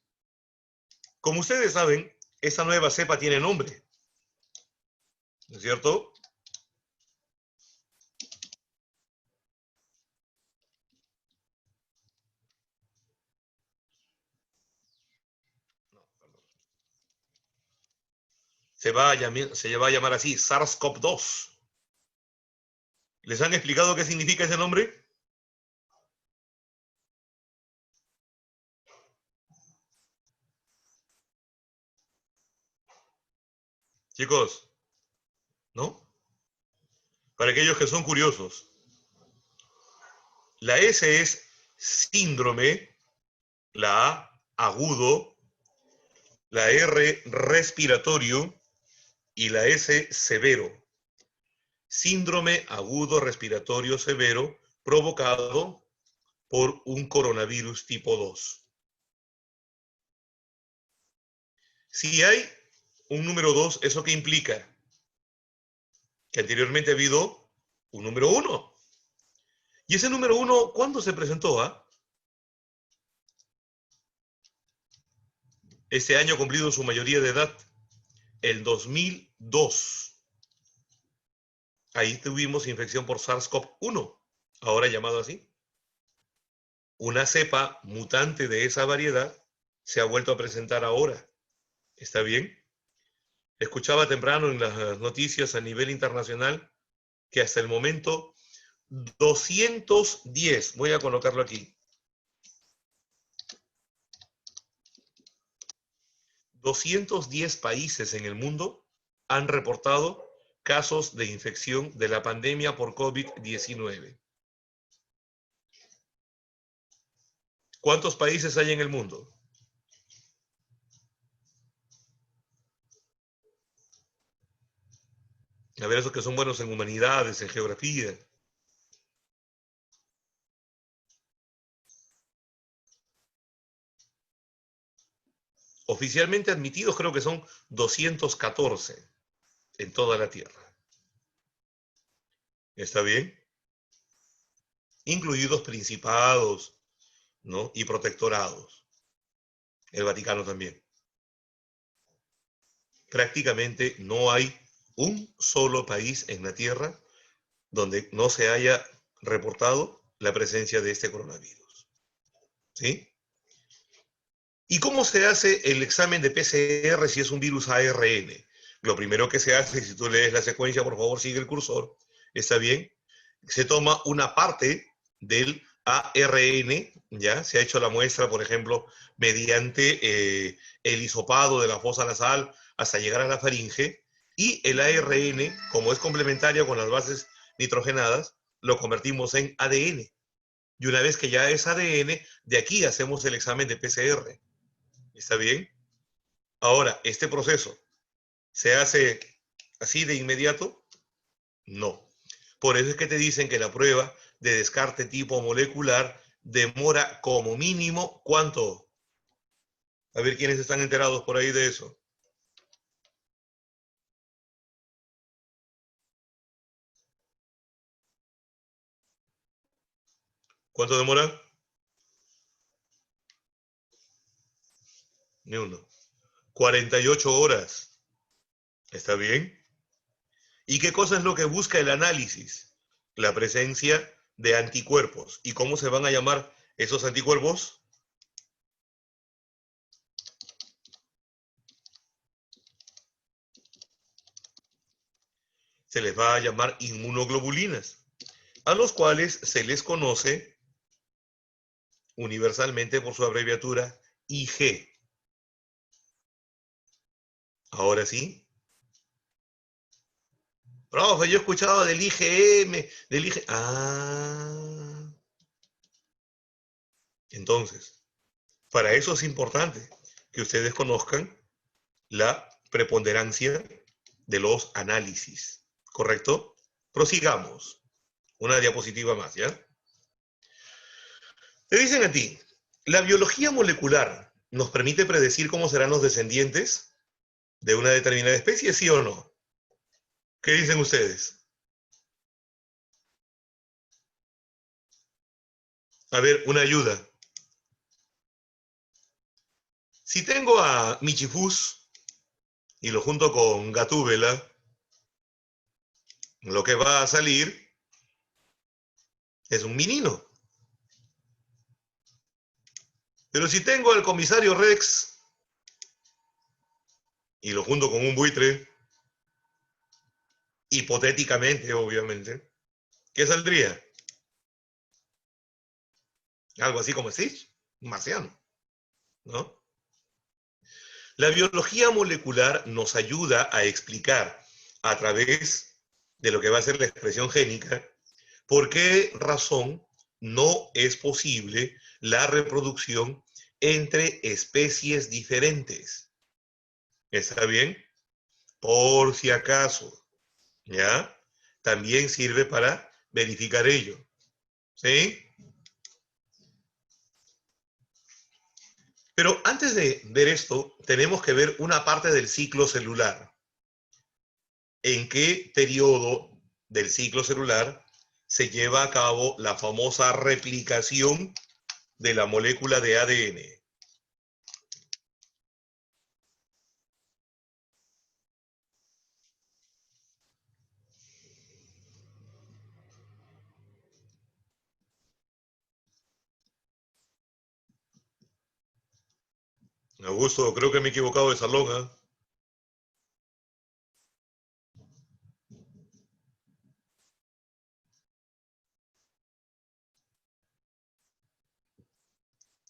Como ustedes saben, esta nueva cepa tiene nombre, ¿no es cierto? Se va a llamar así, SARS-CoV-2. ¿Les han explicado qué significa ese nombre? Chicos, ¿no? Para aquellos que son curiosos. La S es síndrome, la A agudo, la R respiratorio y la S severo. Síndrome agudo respiratorio severo provocado por un coronavirus tipo 2. Si hay un número 2, ¿eso qué implica? Que anteriormente ha habido un número 1. ¿Y ese número 1 cuándo se presentó? Este año ha cumplido su mayoría de edad, el 2002. Ahí tuvimos infección por SARS-CoV-1, ahora llamado así. Una cepa mutante de esa variedad se ha vuelto a presentar ahora. ¿Está bien? Escuchaba temprano en las noticias a nivel internacional que hasta el momento 210, voy a colocarlo aquí, 210 países en el mundo han reportado casos de infección de la pandemia por COVID-19. ¿Cuántos países hay en el mundo? A ver, esos que son buenos en humanidades, en geografía. Oficialmente admitidos creo que son 214 en toda la Tierra. ¿Está bien? Incluidos principados, ¿no?, y protectorados. El Vaticano también. Prácticamente no hay un solo país en la Tierra donde no se haya reportado la presencia de este coronavirus. ¿Sí? ¿Y cómo se hace el examen de PCR si es un virus ARN? Lo primero que se hace, si tú lees la secuencia, por favor, sigue el cursor, ¿está bien? Se toma una parte del ARN, ¿ya? Se ha hecho la muestra, por ejemplo, mediante el hisopado de la fosa nasal hasta llegar a la faringe, y el ARN, como es complementario con las bases nitrogenadas, lo convertimos en ADN. Y una vez que ya es ADN, de aquí hacemos el examen de PCR. ¿Está bien? Ahora, ¿este proceso se hace así de inmediato? No. Por eso es que te dicen que la prueba de descarte tipo molecular demora como mínimo, ¿cuánto? A ver quiénes están enterados por ahí de eso. ¿Cuánto demora? Ni uno. 48 horas. ¿Está bien? ¿Y qué cosa es lo que busca el análisis? La presencia de anticuerpos. ¿Y cómo se van a llamar esos anticuerpos? Se les va a llamar inmunoglobulinas. a los cuales se les conoce universalmente por su abreviatura IG. Ahora sí. Profe, yo he escuchado del IgM, del IG. Ah. Entonces, para eso es importante que ustedes conozcan la preponderancia de los análisis. ¿Correcto? Prosigamos. Una diapositiva más, ¿ya? Te dicen a ti, ¿la biología molecular nos permite predecir cómo serán los descendientes de una determinada especie, sí o no? ¿Qué dicen ustedes? A ver, una ayuda. Si tengo a Michifus y lo junto con Gatúbela, lo que va a salir es un menino. Pero si tengo al comisario Rex y lo junto con un buitre, hipotéticamente, obviamente, ¿qué saldría? Algo así como Stitch, un marciano, ¿no? La biología molecular nos ayuda a explicar a través de lo que va a ser la expresión génica por qué razón no es posible la reproducción entre especies diferentes. ¿Está bien? Por si acaso, ¿ya? También sirve para verificar ello, ¿sí? Pero antes de ver esto, tenemos que ver una parte del ciclo celular. ¿En qué periodo del ciclo celular se lleva a cabo la famosa replicación de la molécula de ADN? Augusto, creo que me he equivocado de salón, ¿eh?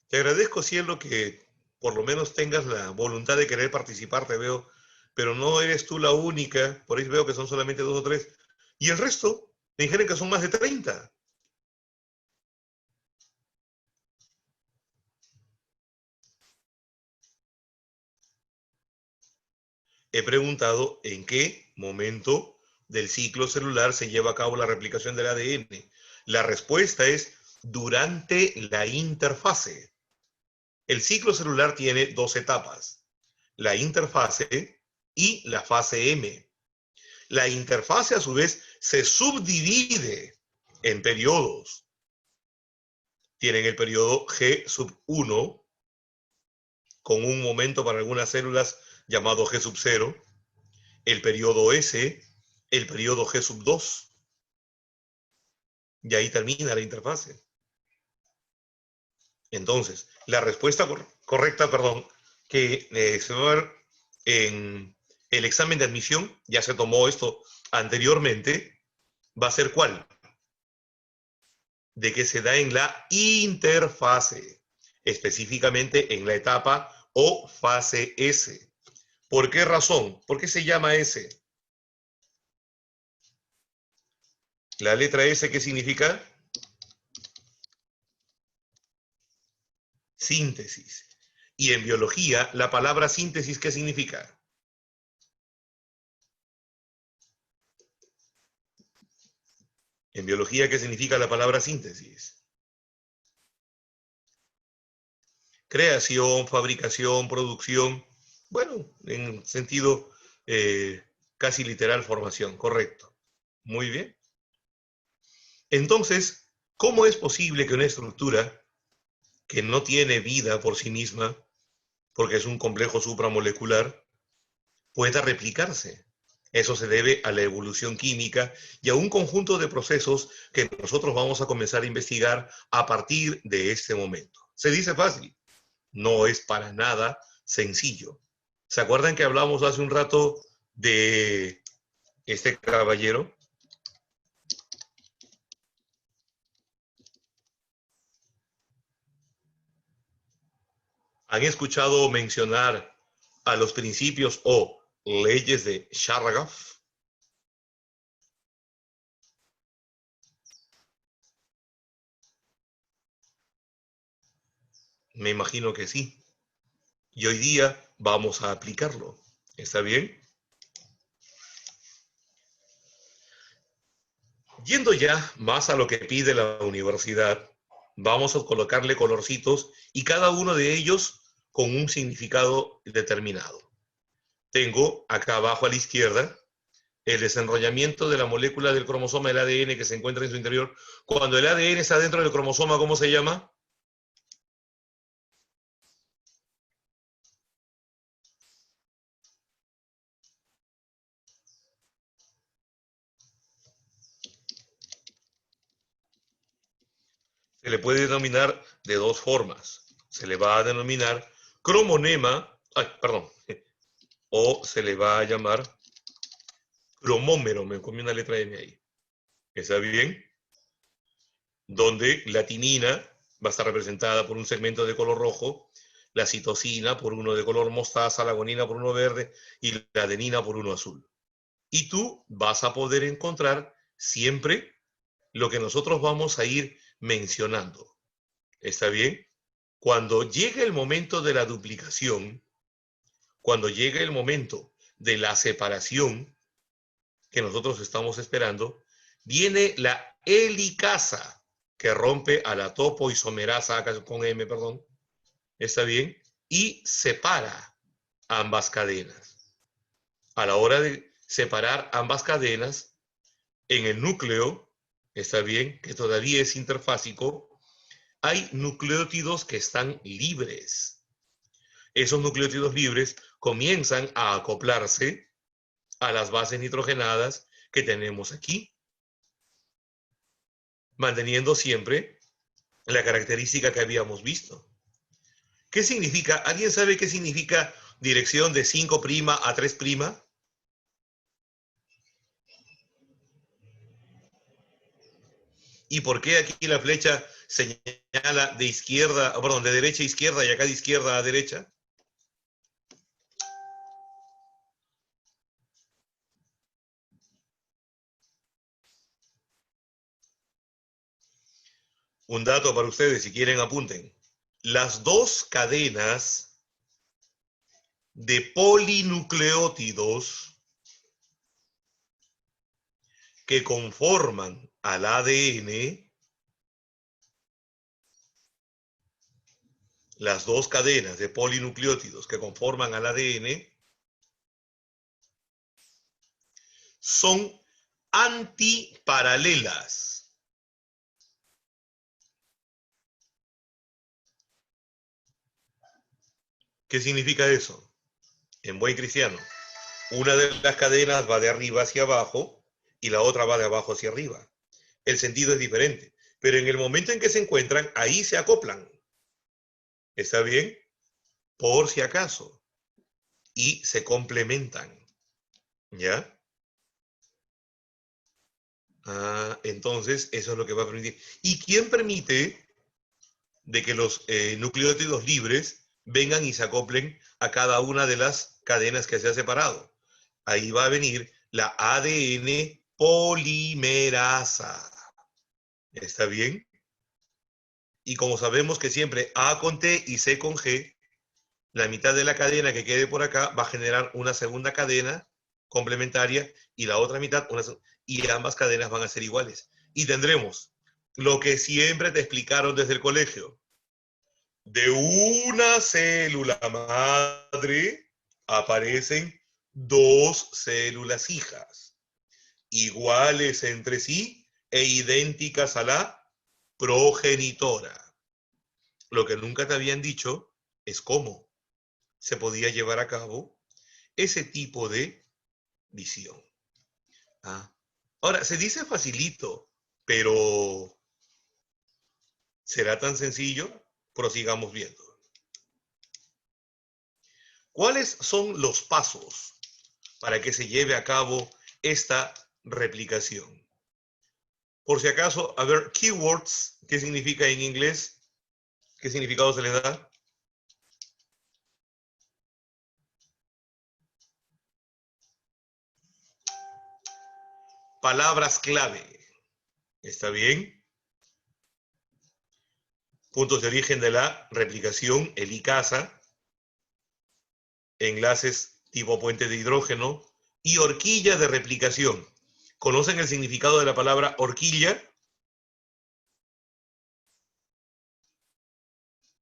Te agradezco, cielo, que por lo menos tengas la voluntad de querer participar, te veo, pero no eres tú la única, por ahí veo que son solamente 2 o 3, y el resto me dijeron que son más de 30. He preguntado en qué momento del ciclo celular se lleva a cabo la replicación del ADN. La respuesta es durante la interfase. El ciclo celular tiene 2 etapas, la interfase y la fase M. La interfase, a su vez, se subdivide en periodos. Tienen el periodo G1, con un momento para algunas células llamado G0, el periodo S, el periodo G2, y ahí termina la interfase. Entonces, la respuesta correcta, que se va a ver en el examen de admisión, ya se tomó esto anteriormente, va a ser ¿cuál? De que se da en la interfase, específicamente en la etapa o fase S. ¿Por qué razón? ¿Por qué se llama S? La letra S, ¿qué significa? Síntesis. Y en biología, la palabra síntesis, ¿qué significa? En biología, ¿qué significa la palabra síntesis? Creación, fabricación, producción. Bueno, en sentido casi literal, formación. Correcto. Muy bien. Entonces, ¿cómo es posible que una estructura que no tiene vida por sí misma, porque es un complejo supramolecular, pueda replicarse? Eso se debe a la evolución química y a un conjunto de procesos que nosotros vamos a comenzar a investigar a partir de este momento. Se dice fácil, no es para nada sencillo. ¿Se acuerdan que hablamos hace un rato de este caballero? ¿Han escuchado mencionar a los principios o leyes de Chargaff? Me imagino que sí. Y hoy día vamos a aplicarlo. ¿Está bien? Yendo ya más a lo que pide la universidad, vamos a colocarle colorcitos y cada uno de ellos con un significado determinado. Tengo acá abajo a la izquierda el desenrollamiento de la molécula del cromosoma del ADN que se encuentra en su interior. Cuando el ADN está dentro del cromosoma, ¿cómo se llama? Se le puede denominar de dos formas. Se le va a denominar cromonema, o se le va a llamar cromómero, me comí una letra M ahí. ¿Está bien? Donde la timina va a estar representada por un segmento de color rojo, la citosina por uno de color mostaza, la guanina por uno verde y la adenina por uno azul. Y tú vas a poder encontrar siempre lo que nosotros vamos a ir mencionando. ¿Está bien? Cuando llegue el momento de la duplicación, cuando llegue el momento de la separación que nosotros estamos esperando, viene la helicasa que rompe a la topoisomerasa con M, perdón, ¿está bien? Y separa ambas cadenas. A la hora de separar ambas cadenas, en el núcleo, ¿está bien? Que todavía es interfásico, hay nucleótidos que están libres. Esos nucleótidos libres comienzan a acoplarse a las bases nitrogenadas que tenemos aquí, manteniendo siempre la característica que habíamos visto. ¿Qué significa? ¿Alguien sabe qué significa dirección de 5' a 3'? ¿Y por qué aquí la flecha señala de izquierda, perdón, de derecha a izquierda y acá de izquierda a derecha? Un dato para ustedes, si quieren apunten. Las dos cadenas de polinucleótidos que conforman al ADN, las dos cadenas de polinucleótidos que conforman al ADN son antiparalelas. ¿Qué significa eso? En buen cristiano, una de las cadenas va de arriba hacia abajo y la otra va de abajo hacia arriba. El sentido es diferente, pero en el momento en que se encuentran, ahí se acoplan. ¿Está bien? Por si acaso. Y se complementan. ¿Ya? Entonces, eso es lo que va a permitir. ¿Y quién permite de que los nucleótidos libres vengan y se acoplen a cada una de las cadenas que se ha separado? Ahí va a venir la ADN polimerasa. ¿Está bien? Y como sabemos que siempre A con T y C con G, la mitad de la cadena que quede por acá va a generar una segunda cadena complementaria y la otra mitad, y ambas cadenas van a ser iguales. Y tendremos lo que siempre te explicaron desde el colegio. De una célula madre aparecen dos células hijas, iguales entre sí e idénticas a la progenitora. Lo que nunca te habían dicho es cómo se podía llevar a cabo ese tipo de visión. Ahora, se dice facilito, pero ¿será tan sencillo? Prosigamos viendo. ¿Cuáles son los pasos para que se lleve a cabo esta replicación? Por si acaso, a ver, keywords, ¿qué significa en inglés? ¿Qué significado se le da? palabras clave. ¿Está bien? Puntos de origen de la replicación, helicasa, enlaces tipo puente de hidrógeno y horquilla de replicación. ¿Conocen el significado de la palabra horquilla?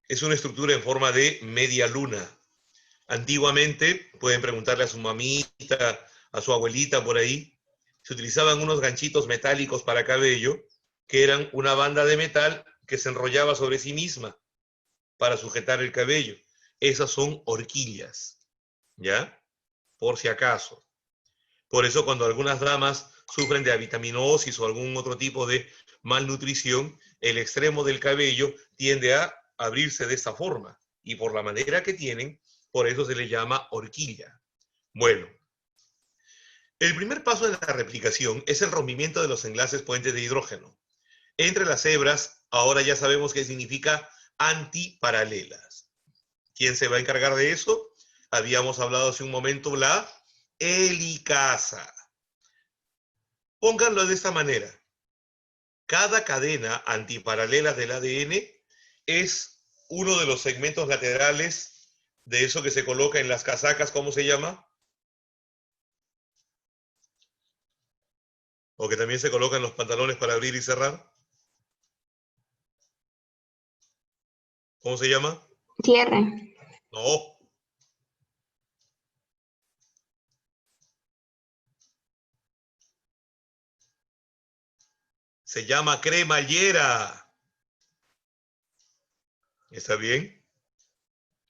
Es una estructura en forma de media luna. Antiguamente, pueden preguntarle a su mamita, a su abuelita por ahí, se utilizaban unos ganchitos metálicos para cabello, que eran una banda de metal que se enrollaba sobre sí misma para sujetar el cabello. Esas son horquillas, ¿ya? Por si acaso. Por eso cuando algunas damas sufren de avitaminosis o algún otro tipo de malnutrición, el extremo del cabello tiende a abrirse de esta forma. Y por la manera que tienen, por eso se le llama horquilla. Bueno, el primer paso en la replicación es el rompimiento de los enlaces puentes de hidrógeno. Entre las hebras, ahora ya sabemos qué significa antiparalelas. ¿Quién se va a encargar de eso? Habíamos hablado hace un momento la helicasa. Pónganlo de esta manera. Cada cadena antiparalela del ADN es uno de los segmentos laterales de eso que se coloca en las casacas, ¿cómo se llama? O que también se coloca en los pantalones para abrir y cerrar. ¿Cómo se llama? Cierre. No. Se llama cremallera. ¿Está bien?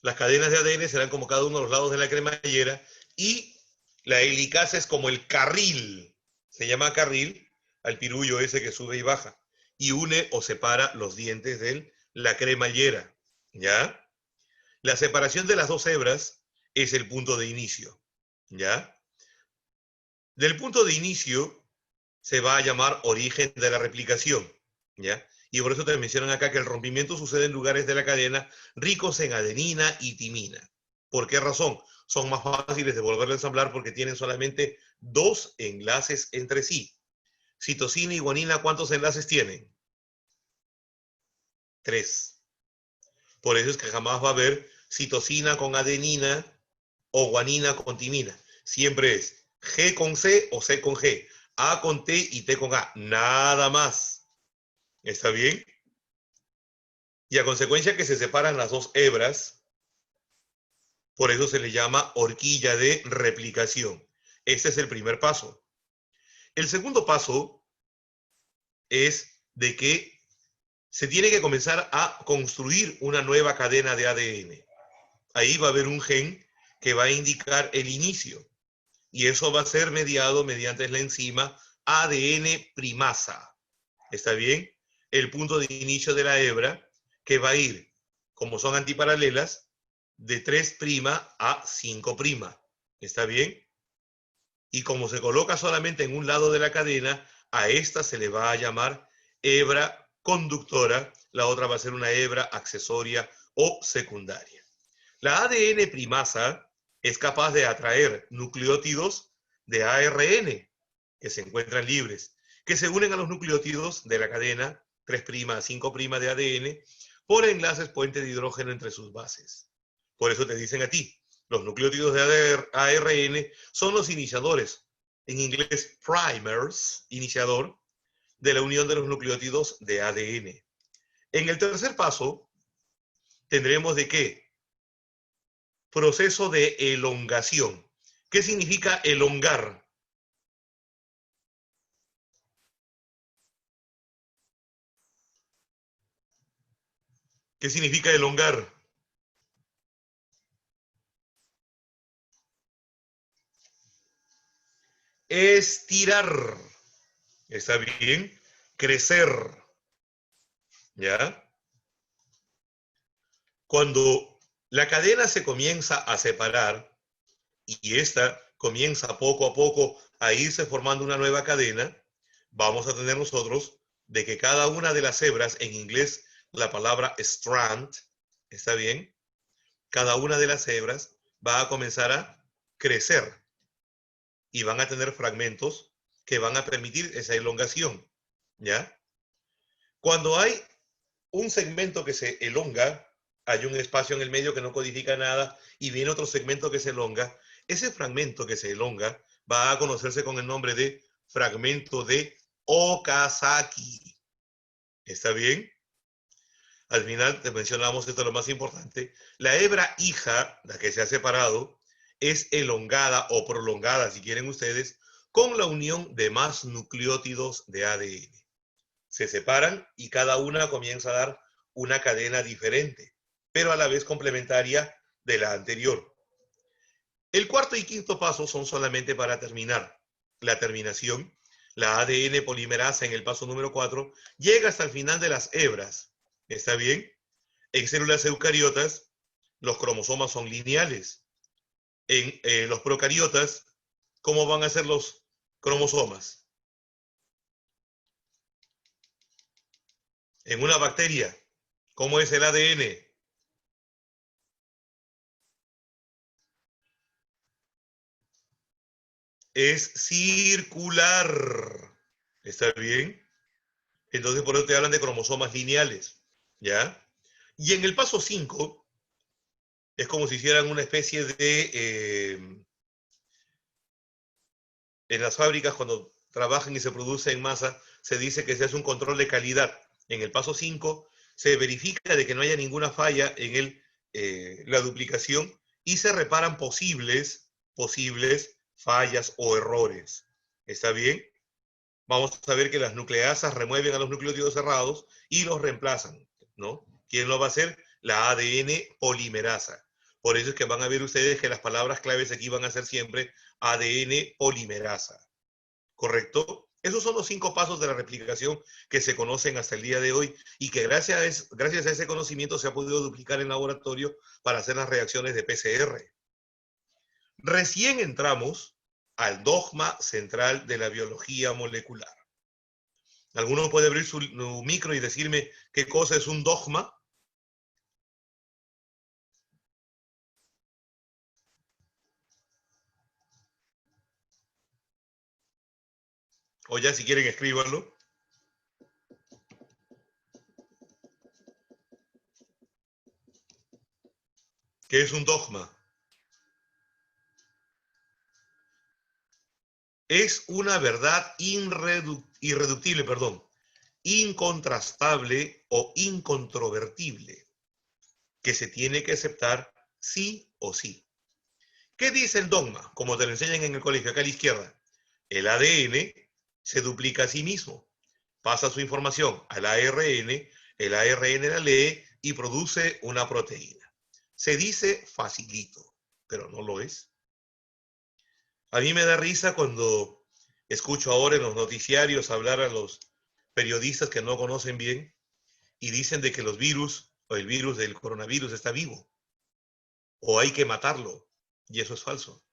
Las cadenas de ADN serán como cada uno de los lados de la cremallera y la helicasa es como el carril. Se llama carril al pirullo ese que sube y baja y une o separa los dientes de la cremallera. ¿Ya? La separación de las dos hebras es el punto de inicio. ¿Ya? Del punto de inicio se va a llamar origen de la replicación. ¿Ya? Y por eso te mencionan acá que el rompimiento sucede en lugares de la cadena ricos en adenina y timina. ¿Por qué razón? Son más fáciles de volver a ensamblar porque tienen solamente dos enlaces entre sí. Citosina y guanina, ¿cuántos enlaces tienen? 3. Por eso es que jamás va a haber citosina con adenina o guanina con timina. Siempre es G con C o C con G, A con T y T con A. Nada más. ¿Está bien? Y a consecuencia que se separan las dos hebras, por eso se le llama horquilla de replicación. Este es el primer paso. El segundo paso es de que se tiene que comenzar a construir una nueva cadena de ADN. Ahí va a haber un gen que va a indicar el inicio. Y eso va a ser mediado mediante la enzima ADN primasa. ¿Está bien? El punto de inicio de la hebra que va a ir, como son antiparalelas, de 3' a 5'. ¿Está bien? Y como se coloca solamente en un lado de la cadena, a esta se le va a llamar hebra conductora, la otra va a ser una hebra accesoria o secundaria. La ADN primasa es capaz de atraer nucleótidos de ARN que se encuentran libres, que se unen a los nucleótidos de la cadena 3' a 5' de ADN por enlaces puente de hidrógeno entre sus bases. Por eso te dicen a ti, los nucleótidos de ARN son los iniciadores, en inglés primers, iniciador, de la unión de los nucleótidos de ADN. En el tercer paso, tendremos de qué? Proceso de elongación. ¿Qué significa elongar? ¿Qué significa elongar? Estirar. ¿Está bien? Crecer. ¿Ya? Cuando la cadena se comienza a separar y esta comienza poco a poco a irse formando una nueva cadena, vamos a tener nosotros de que cada una de las hebras, en inglés la palabra strand, ¿está bien? Cada una de las hebras va a comenzar a crecer y van a tener fragmentos que van a permitir esa elongación, ¿ya? Cuando hay un segmento que se elonga, hay un espacio en el medio que no codifica nada y viene otro segmento que se elonga. Ese fragmento que se elonga va a conocerse con el nombre de fragmento de Okazaki. ¿Está bien? Al final te mencionamos, esto es lo más importante, la hebra hija, la que se ha separado, es elongada o prolongada, si quieren ustedes, con la unión de más nucleótidos de ADN. Se separan y cada una comienza a dar una cadena diferente, pero a la vez complementaria de la anterior. El cuarto y quinto paso son solamente para terminar. La terminación, la ADN polimerasa en el paso número 4, llega hasta el final de las hebras. ¿Está bien? En células eucariotas, los cromosomas son lineales. En los procariotas, ¿cómo van a ser los cromosomas? En una bacteria, ¿cómo es el ADN? Es circular. ¿Está bien? Entonces, por eso te hablan de cromosomas lineales. ¿Ya? Y en el paso 5, es como si hicieran una especie de... en las fábricas, cuando trabajan y se produce en masa, se dice que se hace un control de calidad. En el paso 5, se verifica de que no haya ninguna falla en la duplicación y se reparan posibles fallas o errores. ¿Está bien? Vamos a ver que las nucleasas remueven a los nucleótidos cerrados y los reemplazan, ¿no? ¿Quién lo va a hacer? La ADN polimerasa. Por eso es que van a ver ustedes que las palabras claves aquí van a ser siempre ADN polimerasa. ¿Correcto? Esos son los 5 pasos de la replicación que se conocen hasta el día de hoy y que gracias a ese conocimiento se ha podido duplicar en laboratorio para hacer las reacciones de PCR. Recién entramos al dogma central de la biología molecular. ¿Alguno puede abrir su micro y decirme qué cosa es un dogma? O ya si quieren escríbanlo. ¿Qué es un dogma? Es una verdad irreductible, incontrastable o incontrovertible, que se tiene que aceptar sí o sí. ¿Qué dice el dogma? Como te lo enseñan en el colegio, acá a la izquierda. El ADN se duplica a sí mismo, pasa su información al ARN, el ARN la lee y produce una proteína. Se dice facilito, pero no lo es. A mí me da risa cuando escucho ahora en los noticiarios hablar a los periodistas que no conocen bien y dicen de que los virus o el virus del coronavirus está vivo o hay que matarlo. Y eso es falso.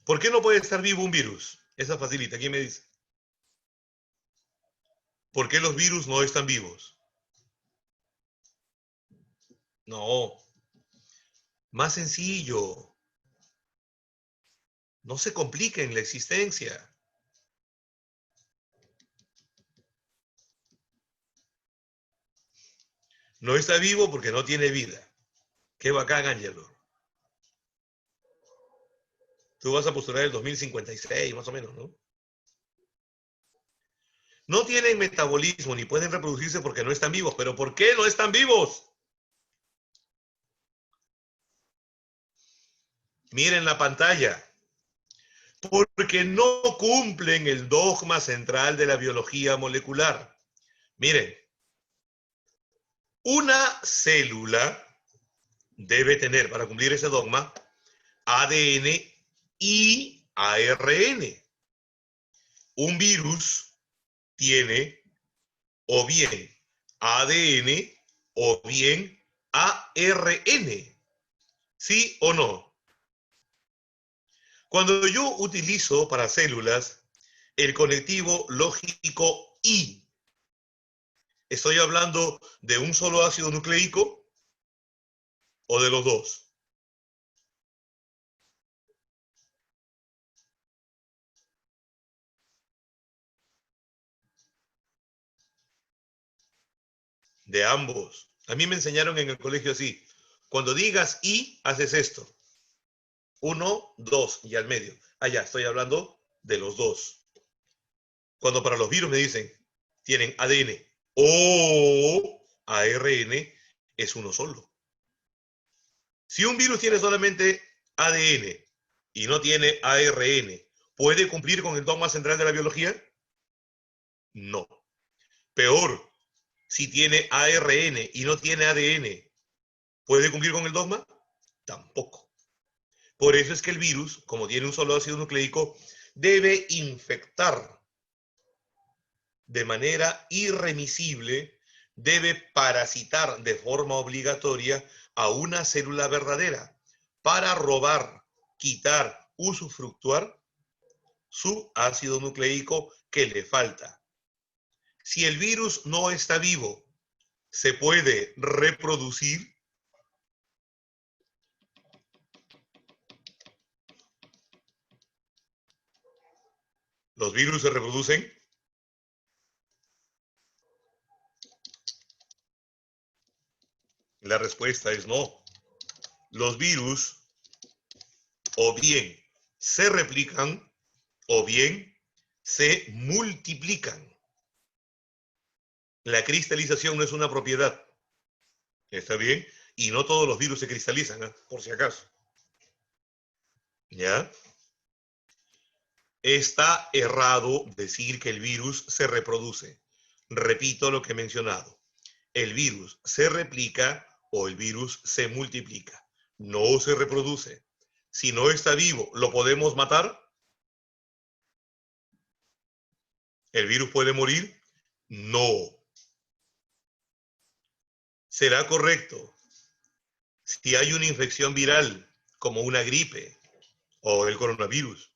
¿Por qué no puede estar vivo un virus? Esa facilita. ¿Quién me dice? ¿Por qué los virus no están vivos? No. Más sencillo. No se compliquen la existencia. No está vivo porque no tiene vida. Qué bacán, Ángelo. Tú vas a postular el 2056, más o menos, ¿no? No tienen metabolismo ni pueden reproducirse porque no están vivos. ¿Pero por qué no están vivos? Miren la pantalla. Porque no cumplen el dogma central de la biología molecular. Miren, una célula debe tener, para cumplir ese dogma, ADN y ARN. Un virus tiene o bien ADN o bien ARN. ¿Sí o no? Cuando yo utilizo para células el conectivo lógico I, ¿estoy hablando de un solo ácido nucleico o de los dos? De ambos. A mí me enseñaron en el colegio así. Cuando digas y, haces esto. 1, 2 y al medio. Ya estoy hablando de los dos. Cuando para los virus me dicen, tienen ADN o ARN, es uno solo. Si un virus tiene solamente ADN y no tiene ARN, ¿puede cumplir con el dogma central de la biología? No. Peor, si tiene ARN y no tiene ADN, ¿puede cumplir con el dogma? Tampoco. Por eso es que el virus, como tiene un solo ácido nucleico, debe infectar de manera irremisible, debe parasitar de forma obligatoria a una célula verdadera para robar, quitar, usufructuar su ácido nucleico que le falta. Si el virus no está vivo, ¿se puede reproducir? ¿Los virus se reproducen? La respuesta es no. Los virus o bien se replican o bien se multiplican. La cristalización no es una propiedad. ¿Está bien? Y no todos los virus se cristalizan, ¿eh? Por si acaso. ¿Ya? Está errado decir que el virus se reproduce. Repito lo que he mencionado. El virus se replica o el virus se multiplica. No se reproduce. Si no está vivo, ¿lo podemos matar? ¿El virus puede morir? No. ¿Será correcto si hay una infección viral como una gripe o el coronavirus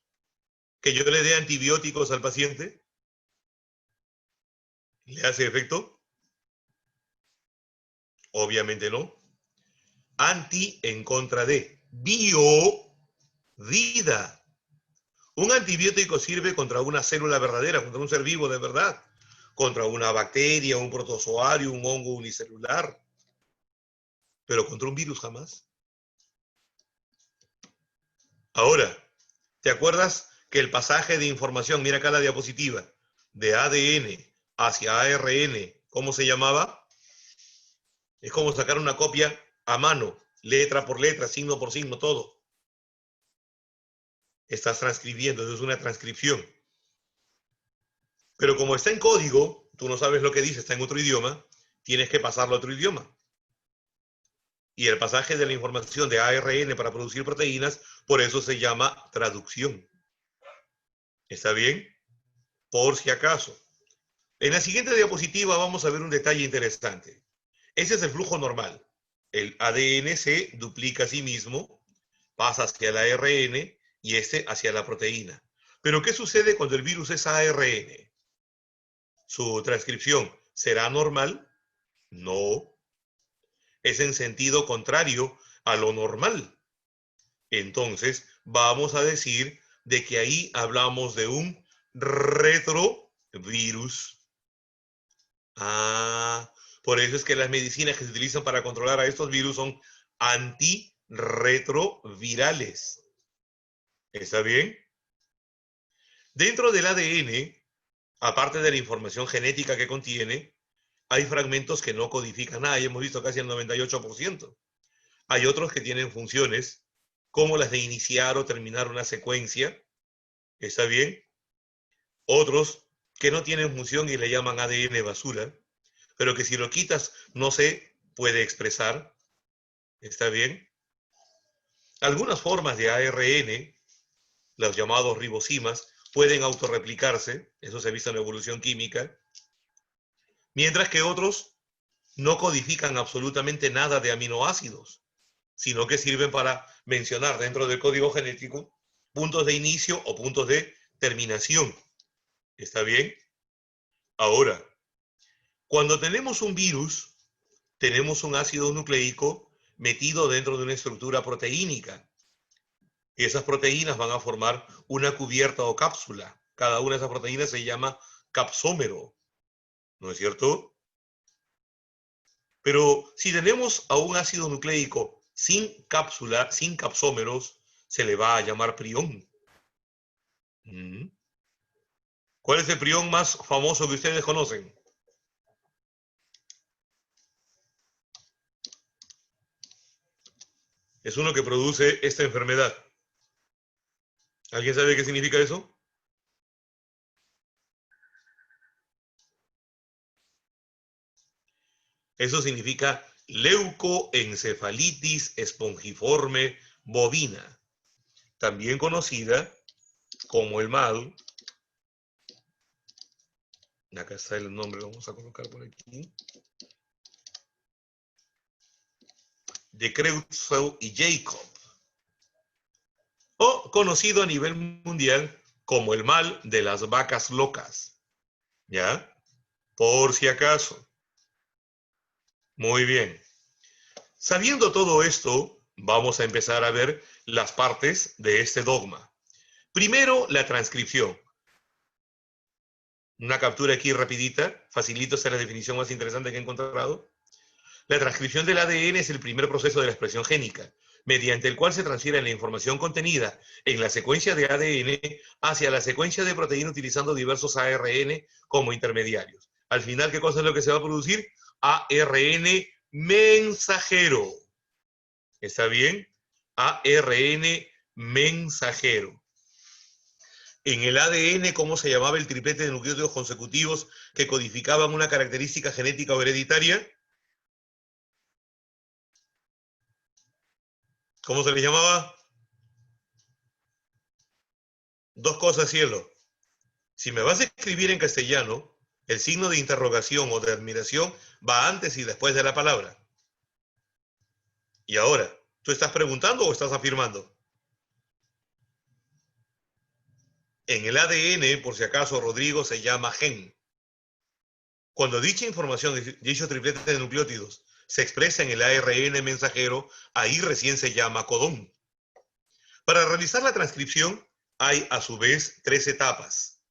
que yo le dé antibióticos al paciente? ¿Le hace efecto? Obviamente no. Anti en contra de. Bio, vida. Un antibiótico sirve contra una célula verdadera, contra un ser vivo de verdad, contra una bacteria, un protozoario, un hongo unicelular, pero contra un virus jamás. Ahora, ¿te acuerdas que el pasaje de información, mira acá la diapositiva, de ADN hacia ARN, ¿cómo se llamaba? Es como sacar una copia a mano, letra por letra, signo por signo, todo. Estás transcribiendo, eso es una transcripción. Pero como está en código, tú no sabes lo que dice, está en otro idioma, tienes que pasarlo a otro idioma. Y el pasaje de la información de ARN para producir proteínas, por eso se llama traducción. ¿Está bien? Por si acaso. En la siguiente diapositiva vamos a ver un detalle interesante. Ese es el flujo normal. El ADN se duplica a sí mismo, pasa hacia el ARN y este hacia la proteína. Pero ¿qué sucede cuando el virus es ARN? ¿Su transcripción será normal? No. Es en sentido contrario a lo normal. Entonces, vamos a decir de que ahí hablamos de un retrovirus. Por eso es que las medicinas que se utilizan para controlar a estos virus son antirretrovirales. ¿Está bien? Dentro del ADN, aparte de la información genética que contiene, hay fragmentos que no codifican nada, y hemos visto casi el 98%. Hay otros que tienen funciones, como las de iniciar o terminar una secuencia. ¿Está bien? Otros que no tienen función y le llaman ADN basura, pero que si lo quitas no se puede expresar. ¿Está bien? Algunas formas de ARN, los llamados ribosimas, pueden autorreplicarse, eso se ha visto en la evolución química, mientras que otros no codifican absolutamente nada de aminoácidos, sino que sirven para mencionar dentro del código genético puntos de inicio o puntos de terminación. ¿Está bien? Ahora, cuando tenemos un virus, tenemos un ácido nucleico metido dentro de una estructura proteínica. Y esas proteínas van a formar una cubierta o cápsula. Cada una de esas proteínas se llama capsómero. ¿No es cierto? Pero si tenemos a un ácido nucleico sin cápsula, sin capsómeros, se le va a llamar prión. ¿Cuál es el prión más famoso que ustedes conocen? Es uno que produce esta enfermedad. ¿Alguien sabe qué significa eso? Eso significa leucoencefalitis espongiforme bovina, también conocida como el mal. Acá está el nombre, lo vamos a colocar por aquí. De Creutzfeldt y Jacob, o conocido a nivel mundial como el mal de las vacas locas. ¿Ya? Por si acaso. Muy bien. Sabiendo todo esto, vamos a empezar a ver las partes de este dogma. Primero, la transcripción. Una captura aquí rapidita, facilito, esta es la definición más interesante que he encontrado. La transcripción del ADN es el primer proceso de la expresión génica, mediante el cual se transfiere la información contenida en la secuencia de ADN hacia la secuencia de proteína utilizando diversos ARN como intermediarios. Al final, ¿qué cosa es lo que se va a producir? ARN mensajero. ¿Está bien? ARN mensajero. En el ADN, ¿cómo se llamaba el triplete de nucleótidos consecutivos que codificaban una característica genética o hereditaria? ¿Cómo se le llamaba? Dos cosas, cielo. Si me vas a escribir en castellano, el signo de interrogación o de admiración va antes y después de la palabra. Y ahora, ¿tú estás preguntando o estás afirmando? En el ADN, por si acaso, Rodrigo, se llama gen. Cuando dicha información, dicho triplete de nucleótidos, se expresa en el ARN mensajero, ahí recién se llama codón. Para realizar la transcripción, hay a su vez 3 etapas.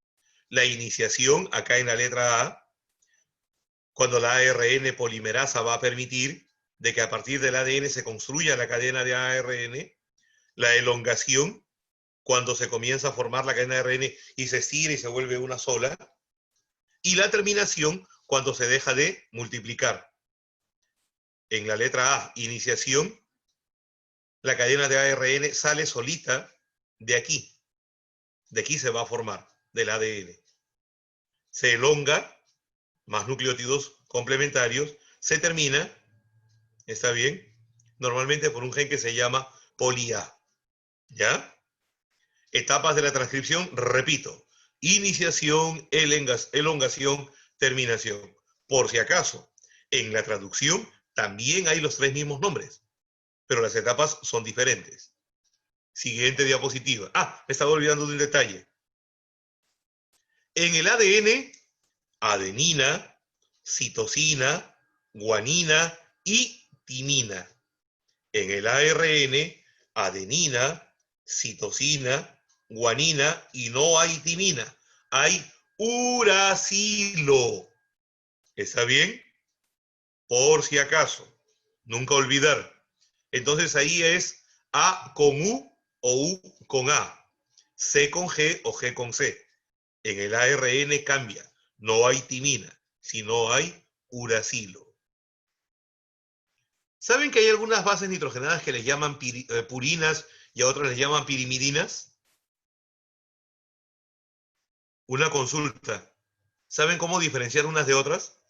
La iniciación, acá en la letra A, cuando la ARN polimerasa va a permitir de que a partir del ADN se construya la cadena de ARN. La elongación, cuando se comienza a formar la cadena de ARN y se estira y se vuelve una sola. Y la terminación, cuando se deja de multiplicar. En la letra A, iniciación, la cadena de ARN sale solita de aquí. De aquí se va a formar, del ADN. Se elonga, más nucleótidos complementarios, se termina, ¿está bien? Normalmente por un gen que se llama poli-A. ¿Ya? Etapas de la transcripción, repito. Iniciación, elongación, terminación. Por si acaso, en la traducción también hay los 3 mismos nombres, pero las etapas son diferentes. Siguiente diapositiva. Me estaba olvidando de un detalle. En el ADN, adenina, citosina, guanina y timina. En el ARN, adenina, citosina, guanina y no hay timina. Hay uracilo. ¿Está bien? Por si acaso. Nunca olvidar. Entonces ahí es A con U o U con A. C con G o G con C. En el ARN cambia. No hay timina, sino hay uracilo. ¿Saben que hay algunas bases nitrogenadas que les llaman purinas y a otras les llaman pirimidinas? Una consulta. ¿Saben cómo diferenciar unas de otras?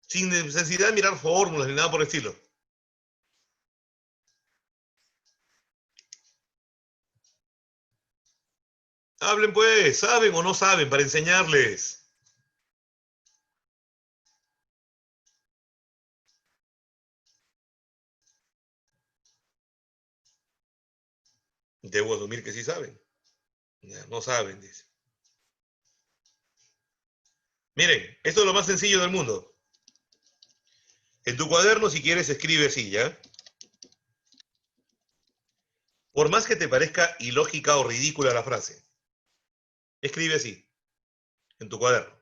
Sin necesidad de mirar fórmulas ni nada por el estilo. Hablen pues, ¿saben o no saben? Para enseñarles. Debo asumir que sí saben. Ya, no saben, dice. Miren, esto es lo más sencillo del mundo. En tu cuaderno, si quieres, escribe así, ¿ya? Por más que te parezca ilógica o ridícula la frase, Escribe así, en tu cuaderno.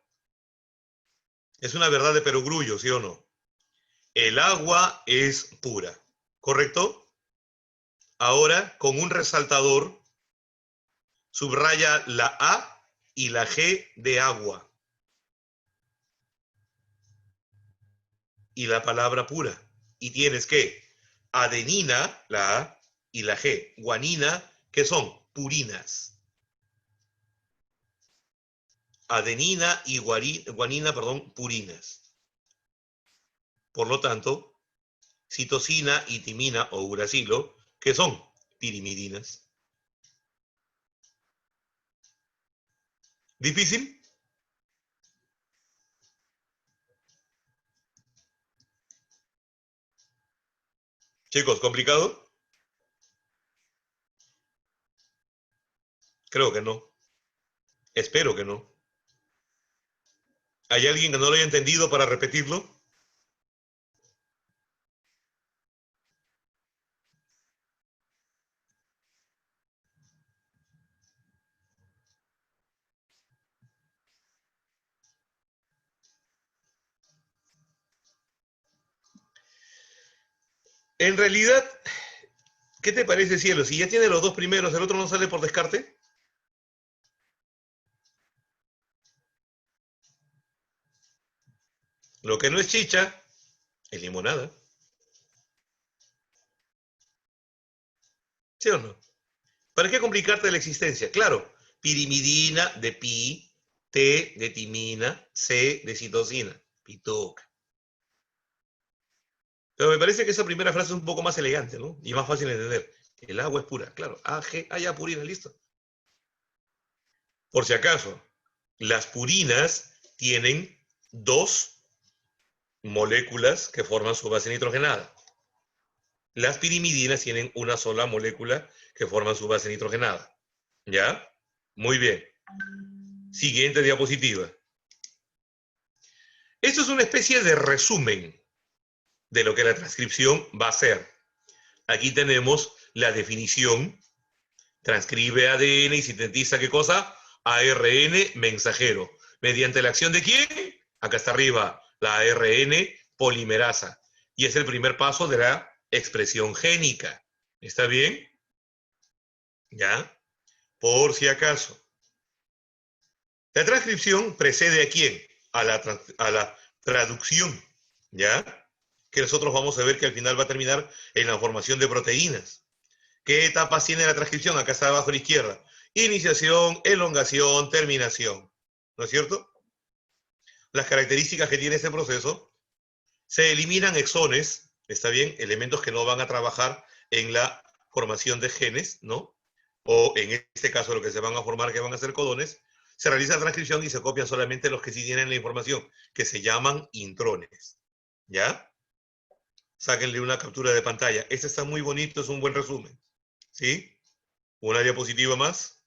Es una verdad de perogrullo, ¿sí o no? El agua es pura, ¿correcto? Ahora, con un resaltador, subraya la A y la G de agua. Y la palabra pura. Y tienes que adenina, la A, y la G. Guanina, ¿qué son? Purinas. Adenina y guanina, purinas. Por lo tanto, citosina y timina o uracilo, ¿qué son? Pirimidinas. ¿Difícil? Chicos, ¿complicado? Creo que no. Espero que no. ¿Hay alguien que no lo haya entendido para repetirlo? En realidad, ¿qué te parece, cielo? Si ya tiene los dos primeros, ¿el otro no sale por descarte? Lo que no es chicha, es limonada. ¿Sí o no? ¿Para qué complicarte la existencia? Claro, pirimidina de pi, T de timina, C de citosina. Pituca. Pero me parece que esa primera frase es un poco más elegante, ¿no? Y más fácil de entender. El agua es pura, claro. AG, ya purina, listo. Por si acaso, las purinas tienen dos moléculas que forman su base nitrogenada. Las pirimidinas tienen una sola molécula que forman su base nitrogenada. ¿Ya? Muy bien. Siguiente diapositiva. Esto es una especie de resumen de lo que la transcripción va a ser. Aquí tenemos la definición. Transcribe ADN y sintetiza, ¿qué cosa? ARN mensajero. ¿Mediante la acción de quién? Acá está arriba, la ARN polimerasa. Y es el primer paso de la expresión génica. ¿Está bien? ¿Ya? Por si acaso. La transcripción precede ¿a quién? A la traducción. ¿Ya? Que nosotros vamos a ver que al final va a terminar en la formación de proteínas. ¿Qué etapas tiene la transcripción? Acá está abajo a la izquierda. Iniciación, elongación, terminación. ¿No es cierto? Las características que tiene este proceso: se eliminan exones, ¿está bien? Elementos que no van a trabajar en la formación de genes, ¿no? O en este caso lo que se van a formar, que van a ser codones. Se realiza la transcripción y se copian solamente los que sí tienen la información, que se llaman intrones. ¿Ya? Sáquenle una captura de pantalla. Este está muy bonito, es un buen resumen. ¿Sí? Una diapositiva más.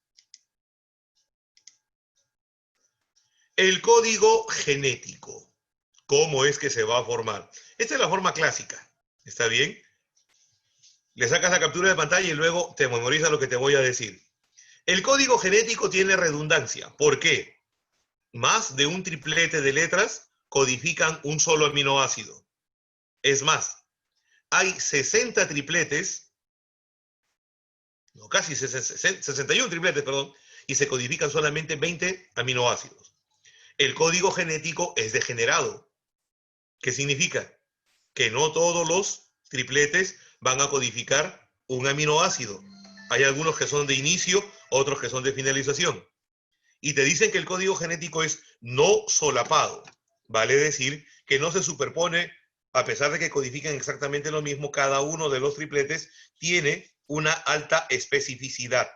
El código genético. ¿Cómo es que se va a formar? Esta es la forma clásica. ¿Está bien? Le sacas la captura de pantalla y luego te memorizas lo que te voy a decir. El código genético tiene redundancia. ¿Por qué? Más de un triplete de letras codifican un solo aminoácido. Es más, hay 60 tripletes, no, casi 61 tripletes, perdón, y se codifican solamente 20 aminoácidos. El código genético es degenerado. ¿Qué significa? Que no todos los tripletes van a codificar un aminoácido. Hay algunos que son de inicio, otros que son de finalización. Y te dicen que el código genético es no solapado. Vale decir que no se superpone, a pesar de que codifican exactamente lo mismo, cada uno de los tripletes tiene una alta especificidad.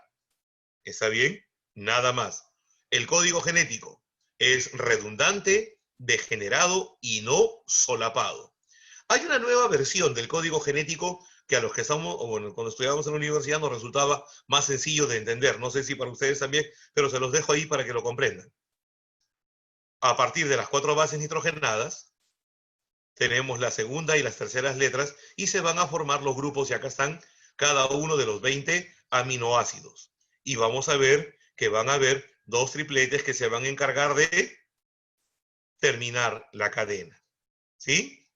¿Está bien? Nada más. El código genético es redundante, degenerado y no solapado. Hay una nueva versión del código genético que a los que estamos, o bueno, cuando estudiábamos en la universidad nos resultaba más sencillo de entender. No sé si para ustedes también, pero se los dejo ahí para que lo comprendan. A partir de las 4 bases nitrogenadas, tenemos la segunda y las terceras letras y se van a formar los grupos, y acá están cada uno de los 20 aminoácidos. Y vamos a ver que van a haber 2 tripletes que se van a encargar de terminar la cadena. ¿Sí?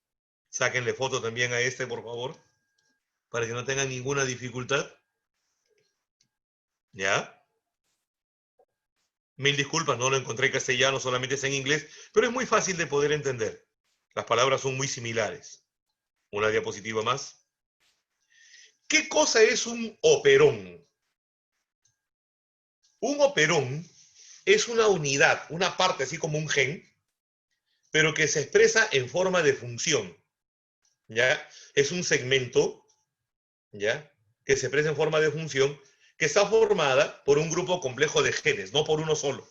Sáquenle foto también a este, por favor, para que no tengan ninguna dificultad. ¿Ya? Mil disculpas, no lo encontré en castellano, solamente es en inglés, pero es muy fácil de poder entender. Las palabras son muy similares. Una diapositiva más. ¿Qué cosa es un operón? Un operón es una unidad, una parte así como un gen, pero que se expresa en forma de función. ¿Ya? Es un segmento, ¿ya? Que se expresa en forma de función, que está formada por un grupo complejo de genes, no por uno solo,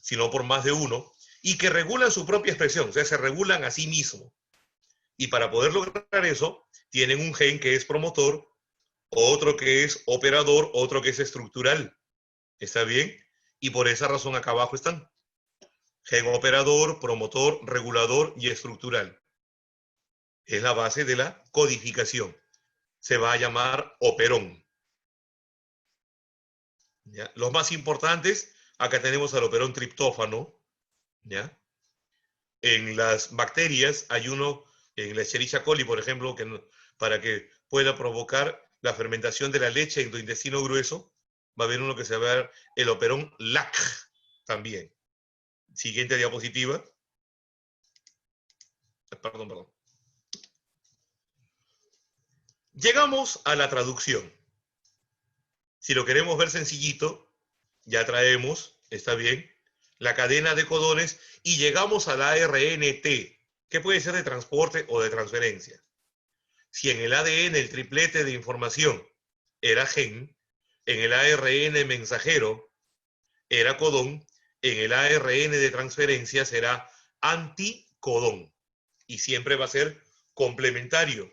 sino por más de uno, y que regulan su propia expresión, o sea, se regulan a sí mismos. Y para poder lograr eso, tienen un gen que es promotor, otro que es operador, otro que es estructural. ¿Está bien? Y por esa razón acá abajo están. Gen operador, promotor, regulador y estructural. Es la base de la codificación. Se va a llamar operón. ¿Ya? Los más importantes, acá tenemos al operón triptófano. ¿Ya? En las bacterias hay uno, en la Escherichia coli, por ejemplo, que para que pueda provocar la fermentación de la leche en tu intestino grueso, va a haber uno que se va a ver el operón LAC también. Siguiente diapositiva. Perdón. Llegamos a la traducción. Si lo queremos ver sencillito, ya traemos, está bien, la cadena de codones y llegamos al ARNT, que puede ser de transporte o de transferencia. Si en el ADN el triplete de información era gen, en el ARN mensajero era codón, en el ARN de transferencia será anticodón. Y siempre va a ser complementario.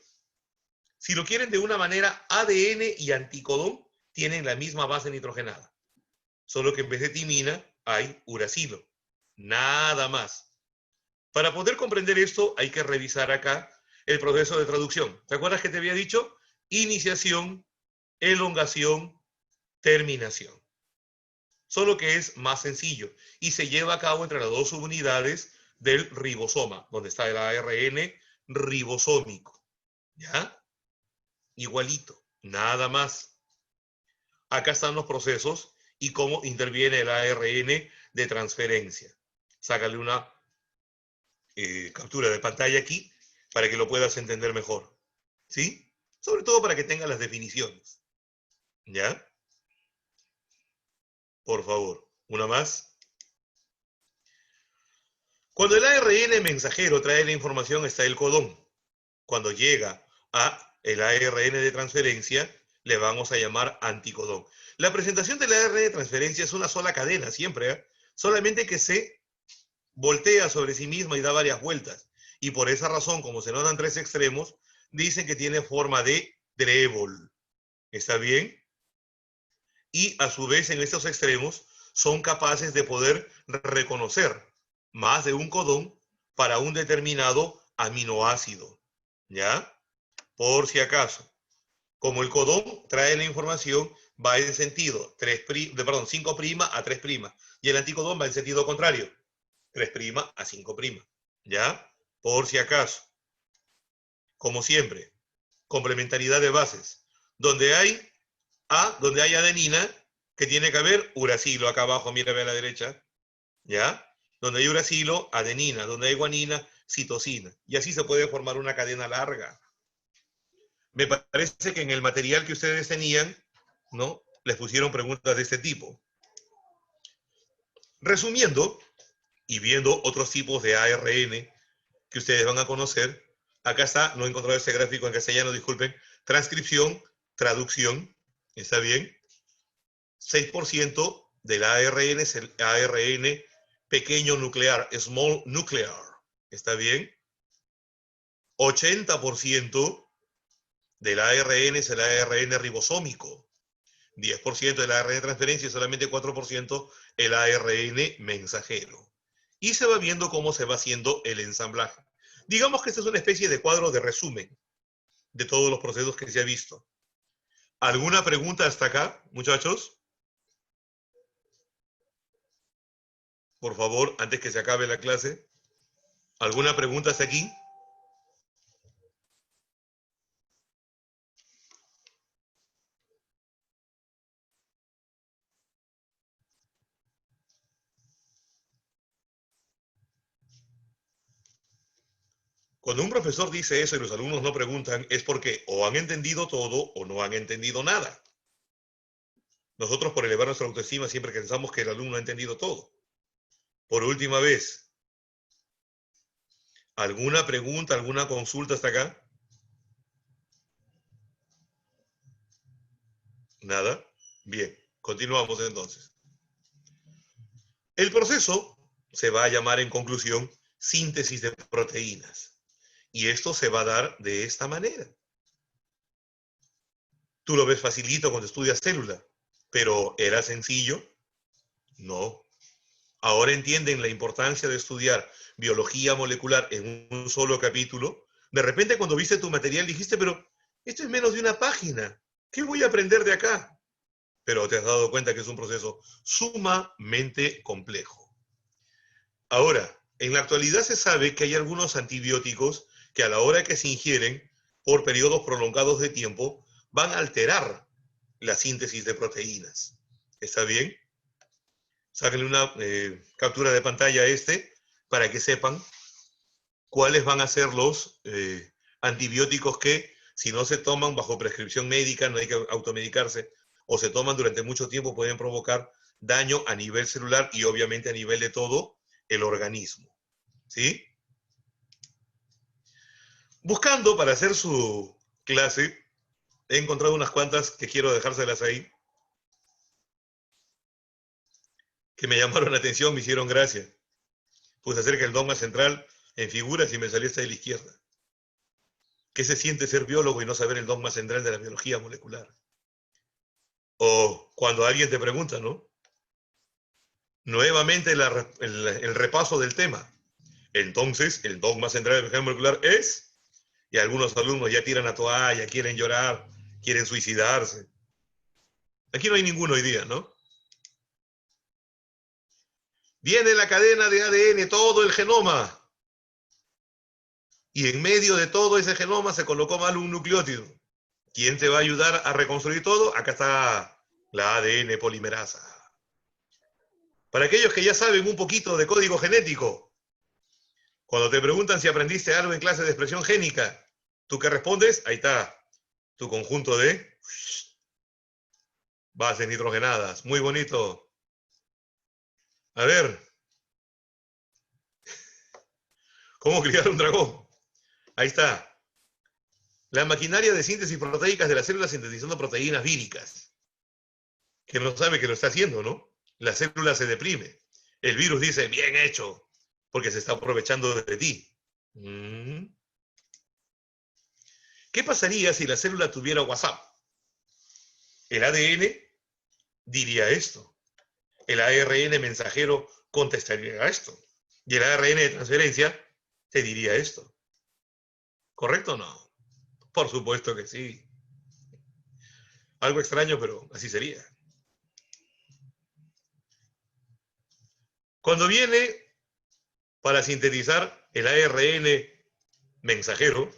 Si lo quieren de una manera, ADN y anticodón tienen la misma base nitrogenada. Solo que en vez de timina hay uracilo. Nada más. Para poder comprender esto hay que revisar acá el proceso de traducción. ¿Te acuerdas que te había dicho? Iniciación, elongación, terminación. Solo que es más sencillo y se lleva a cabo entre las 2 subunidades del ribosoma, donde está el ARN ribosómico. ¿Ya? Igualito, nada más. Acá están los procesos y cómo interviene el ARN de transferencia. Sácale una captura de pantalla aquí para que lo puedas entender mejor. ¿Sí? Sobre todo para que tengas las definiciones. ¿Ya? Por favor, una más. Cuando el ARN mensajero trae la información está el codón. Cuando llega a el ARN de transferencia, le vamos a llamar anticodón. La presentación del ARN de transferencia es una sola cadena siempre, ¿eh? Solamente que se voltea sobre sí misma y da varias vueltas. Y por esa razón, como se notan 3 extremos, dicen que tiene forma de trébol. ¿Está bien? Y a su vez en estos extremos son capaces de poder reconocer más de un codón para un determinado aminoácido. ¿Ya? Por si acaso. Como el codón trae la información, va en sentido 5' a 3', y el anticodón va en sentido contrario, 3' a 5'. ¿Ya? Por si acaso. Como siempre, complementariedad de bases. Donde hay adenina, que tiene que haber uracilo acá abajo, mira, ve a la derecha. ¿Ya? Donde hay uracilo, adenina. Donde hay guanina, citosina. Y así se puede formar una cadena larga. Me parece que en el material que ustedes tenían, ¿no? Les pusieron preguntas de este tipo. Resumiendo, y viendo otros tipos de ARN que ustedes van a conocer, acá está, no he encontrado ese gráfico en castellano, disculpen, transcripción, traducción, ¿está bien? 6% del ARN es el ARN pequeño nuclear, small nuclear, ¿está bien? 80% del ARN es el ARN ribosómico, 10% del ARN de transferencia y solamente 4% el ARN mensajero. Y se va viendo cómo se va haciendo el ensamblaje. Digamos que esta es una especie de cuadro de resumen de todos los procesos que se ha visto. ¿Alguna pregunta hasta acá, muchachos? por favor, antes que se acabe la clase. ¿Alguna pregunta hasta aquí? Cuando un profesor dice eso y los alumnos no preguntan, es porque o han entendido todo o no han entendido nada. Nosotros, por elevar nuestra autoestima, siempre pensamos que el alumno ha entendido todo. Por última vez, ¿alguna pregunta, alguna consulta hasta acá? ¿Nada? Bien, continuamos entonces. El proceso se va a llamar en conclusión síntesis de proteínas. Y esto se va a dar de esta manera. Tú lo ves facilito cuando estudias célula, pero ¿era sencillo? No. Ahora entienden la importancia de estudiar biología molecular en un solo capítulo. De repente cuando viste tu material dijiste, pero esto es menos de una página. ¿Qué voy a aprender de acá? Pero te has dado cuenta que es un proceso sumamente complejo. Ahora, en la actualidad se sabe que hay algunos antibióticos que a la hora que se ingieren por periodos prolongados de tiempo van a alterar la síntesis de proteínas. ¿Está bien? Sáquenle una captura de pantalla a para que sepan cuáles van a ser los antibióticos que, si no se toman bajo prescripción médica, no hay que automedicarse, o se toman durante mucho tiempo, pueden provocar daño a nivel celular y obviamente a nivel de todo el organismo. ¿Sí? Buscando para hacer su clase, he encontrado unas cuantas que quiero dejárselas ahí, que me llamaron la atención, me hicieron gracia. Puse acerca del dogma central en figuras y me salió esta de la izquierda. ¿Qué se siente ser biólogo y no saber el dogma central de la biología molecular? O cuando alguien te pregunta, ¿no? Nuevamente el repaso del tema. Entonces, el dogma central de la biología molecular es, y algunos alumnos ya tiran la toalla, quieren llorar, quieren suicidarse. Aquí no hay ninguno hoy día, ¿no? Viene la cadena de ADN, todo el genoma. Y en medio de todo ese genoma se colocó mal un nucleótido. ¿Quién te va a ayudar a reconstruir todo? Acá está la ADN polimerasa. Para aquellos que ya saben un poquito de código genético, cuando te preguntan si aprendiste algo en clase de expresión génica, ¿tú qué respondes? Ahí está, tu conjunto de bases nitrogenadas. Muy bonito. A ver, ¿cómo criar un dragón? Ahí está. La maquinaria de síntesis proteicas de las células sintetizando proteínas víricas. Que no sabe que lo está haciendo, ¿no? La célula se deprime. El virus dice, bien hecho, porque se está aprovechando de ti. ¿Qué pasaría si la célula tuviera WhatsApp? El ADN diría esto. El ARN mensajero contestaría esto. Y el ARN de transferencia te diría esto. ¿Correcto o no? Por supuesto que sí. Algo extraño, pero así sería. Cuando viene para sintetizar el ARN mensajero,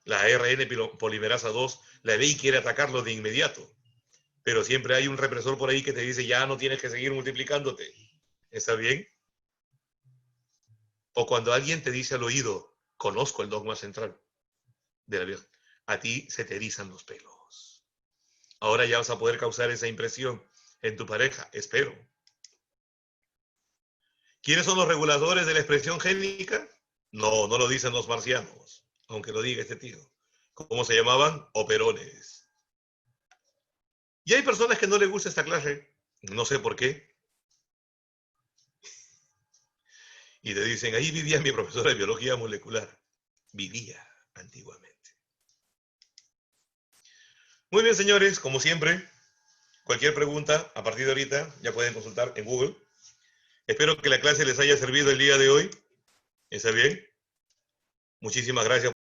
la ARN polimerasa 2, la ve y quiere atacarlo de inmediato. Pero siempre hay un represor por ahí que te dice, ya no tienes que seguir multiplicándote. ¿Está bien? O cuando alguien te dice al oído, conozco el dogma central de la biología, a ti se te erizan los pelos. Ahora ya vas a poder causar esa impresión en tu pareja, espero. ¿Quiénes son los reguladores de la expresión génica? No, no lo dicen los marcianos, aunque lo diga este tío. ¿Cómo se llamaban? Operones. Y hay personas que no les gusta esta clase, no sé por qué. Y te dicen, ahí vivía mi profesora de biología molecular. Vivía antiguamente. Muy bien, señores, como siempre, cualquier pregunta a partir de ahorita ya pueden consultar en Google. Espero que la clase les haya servido el día de hoy. ¿Está bien? Muchísimas gracias.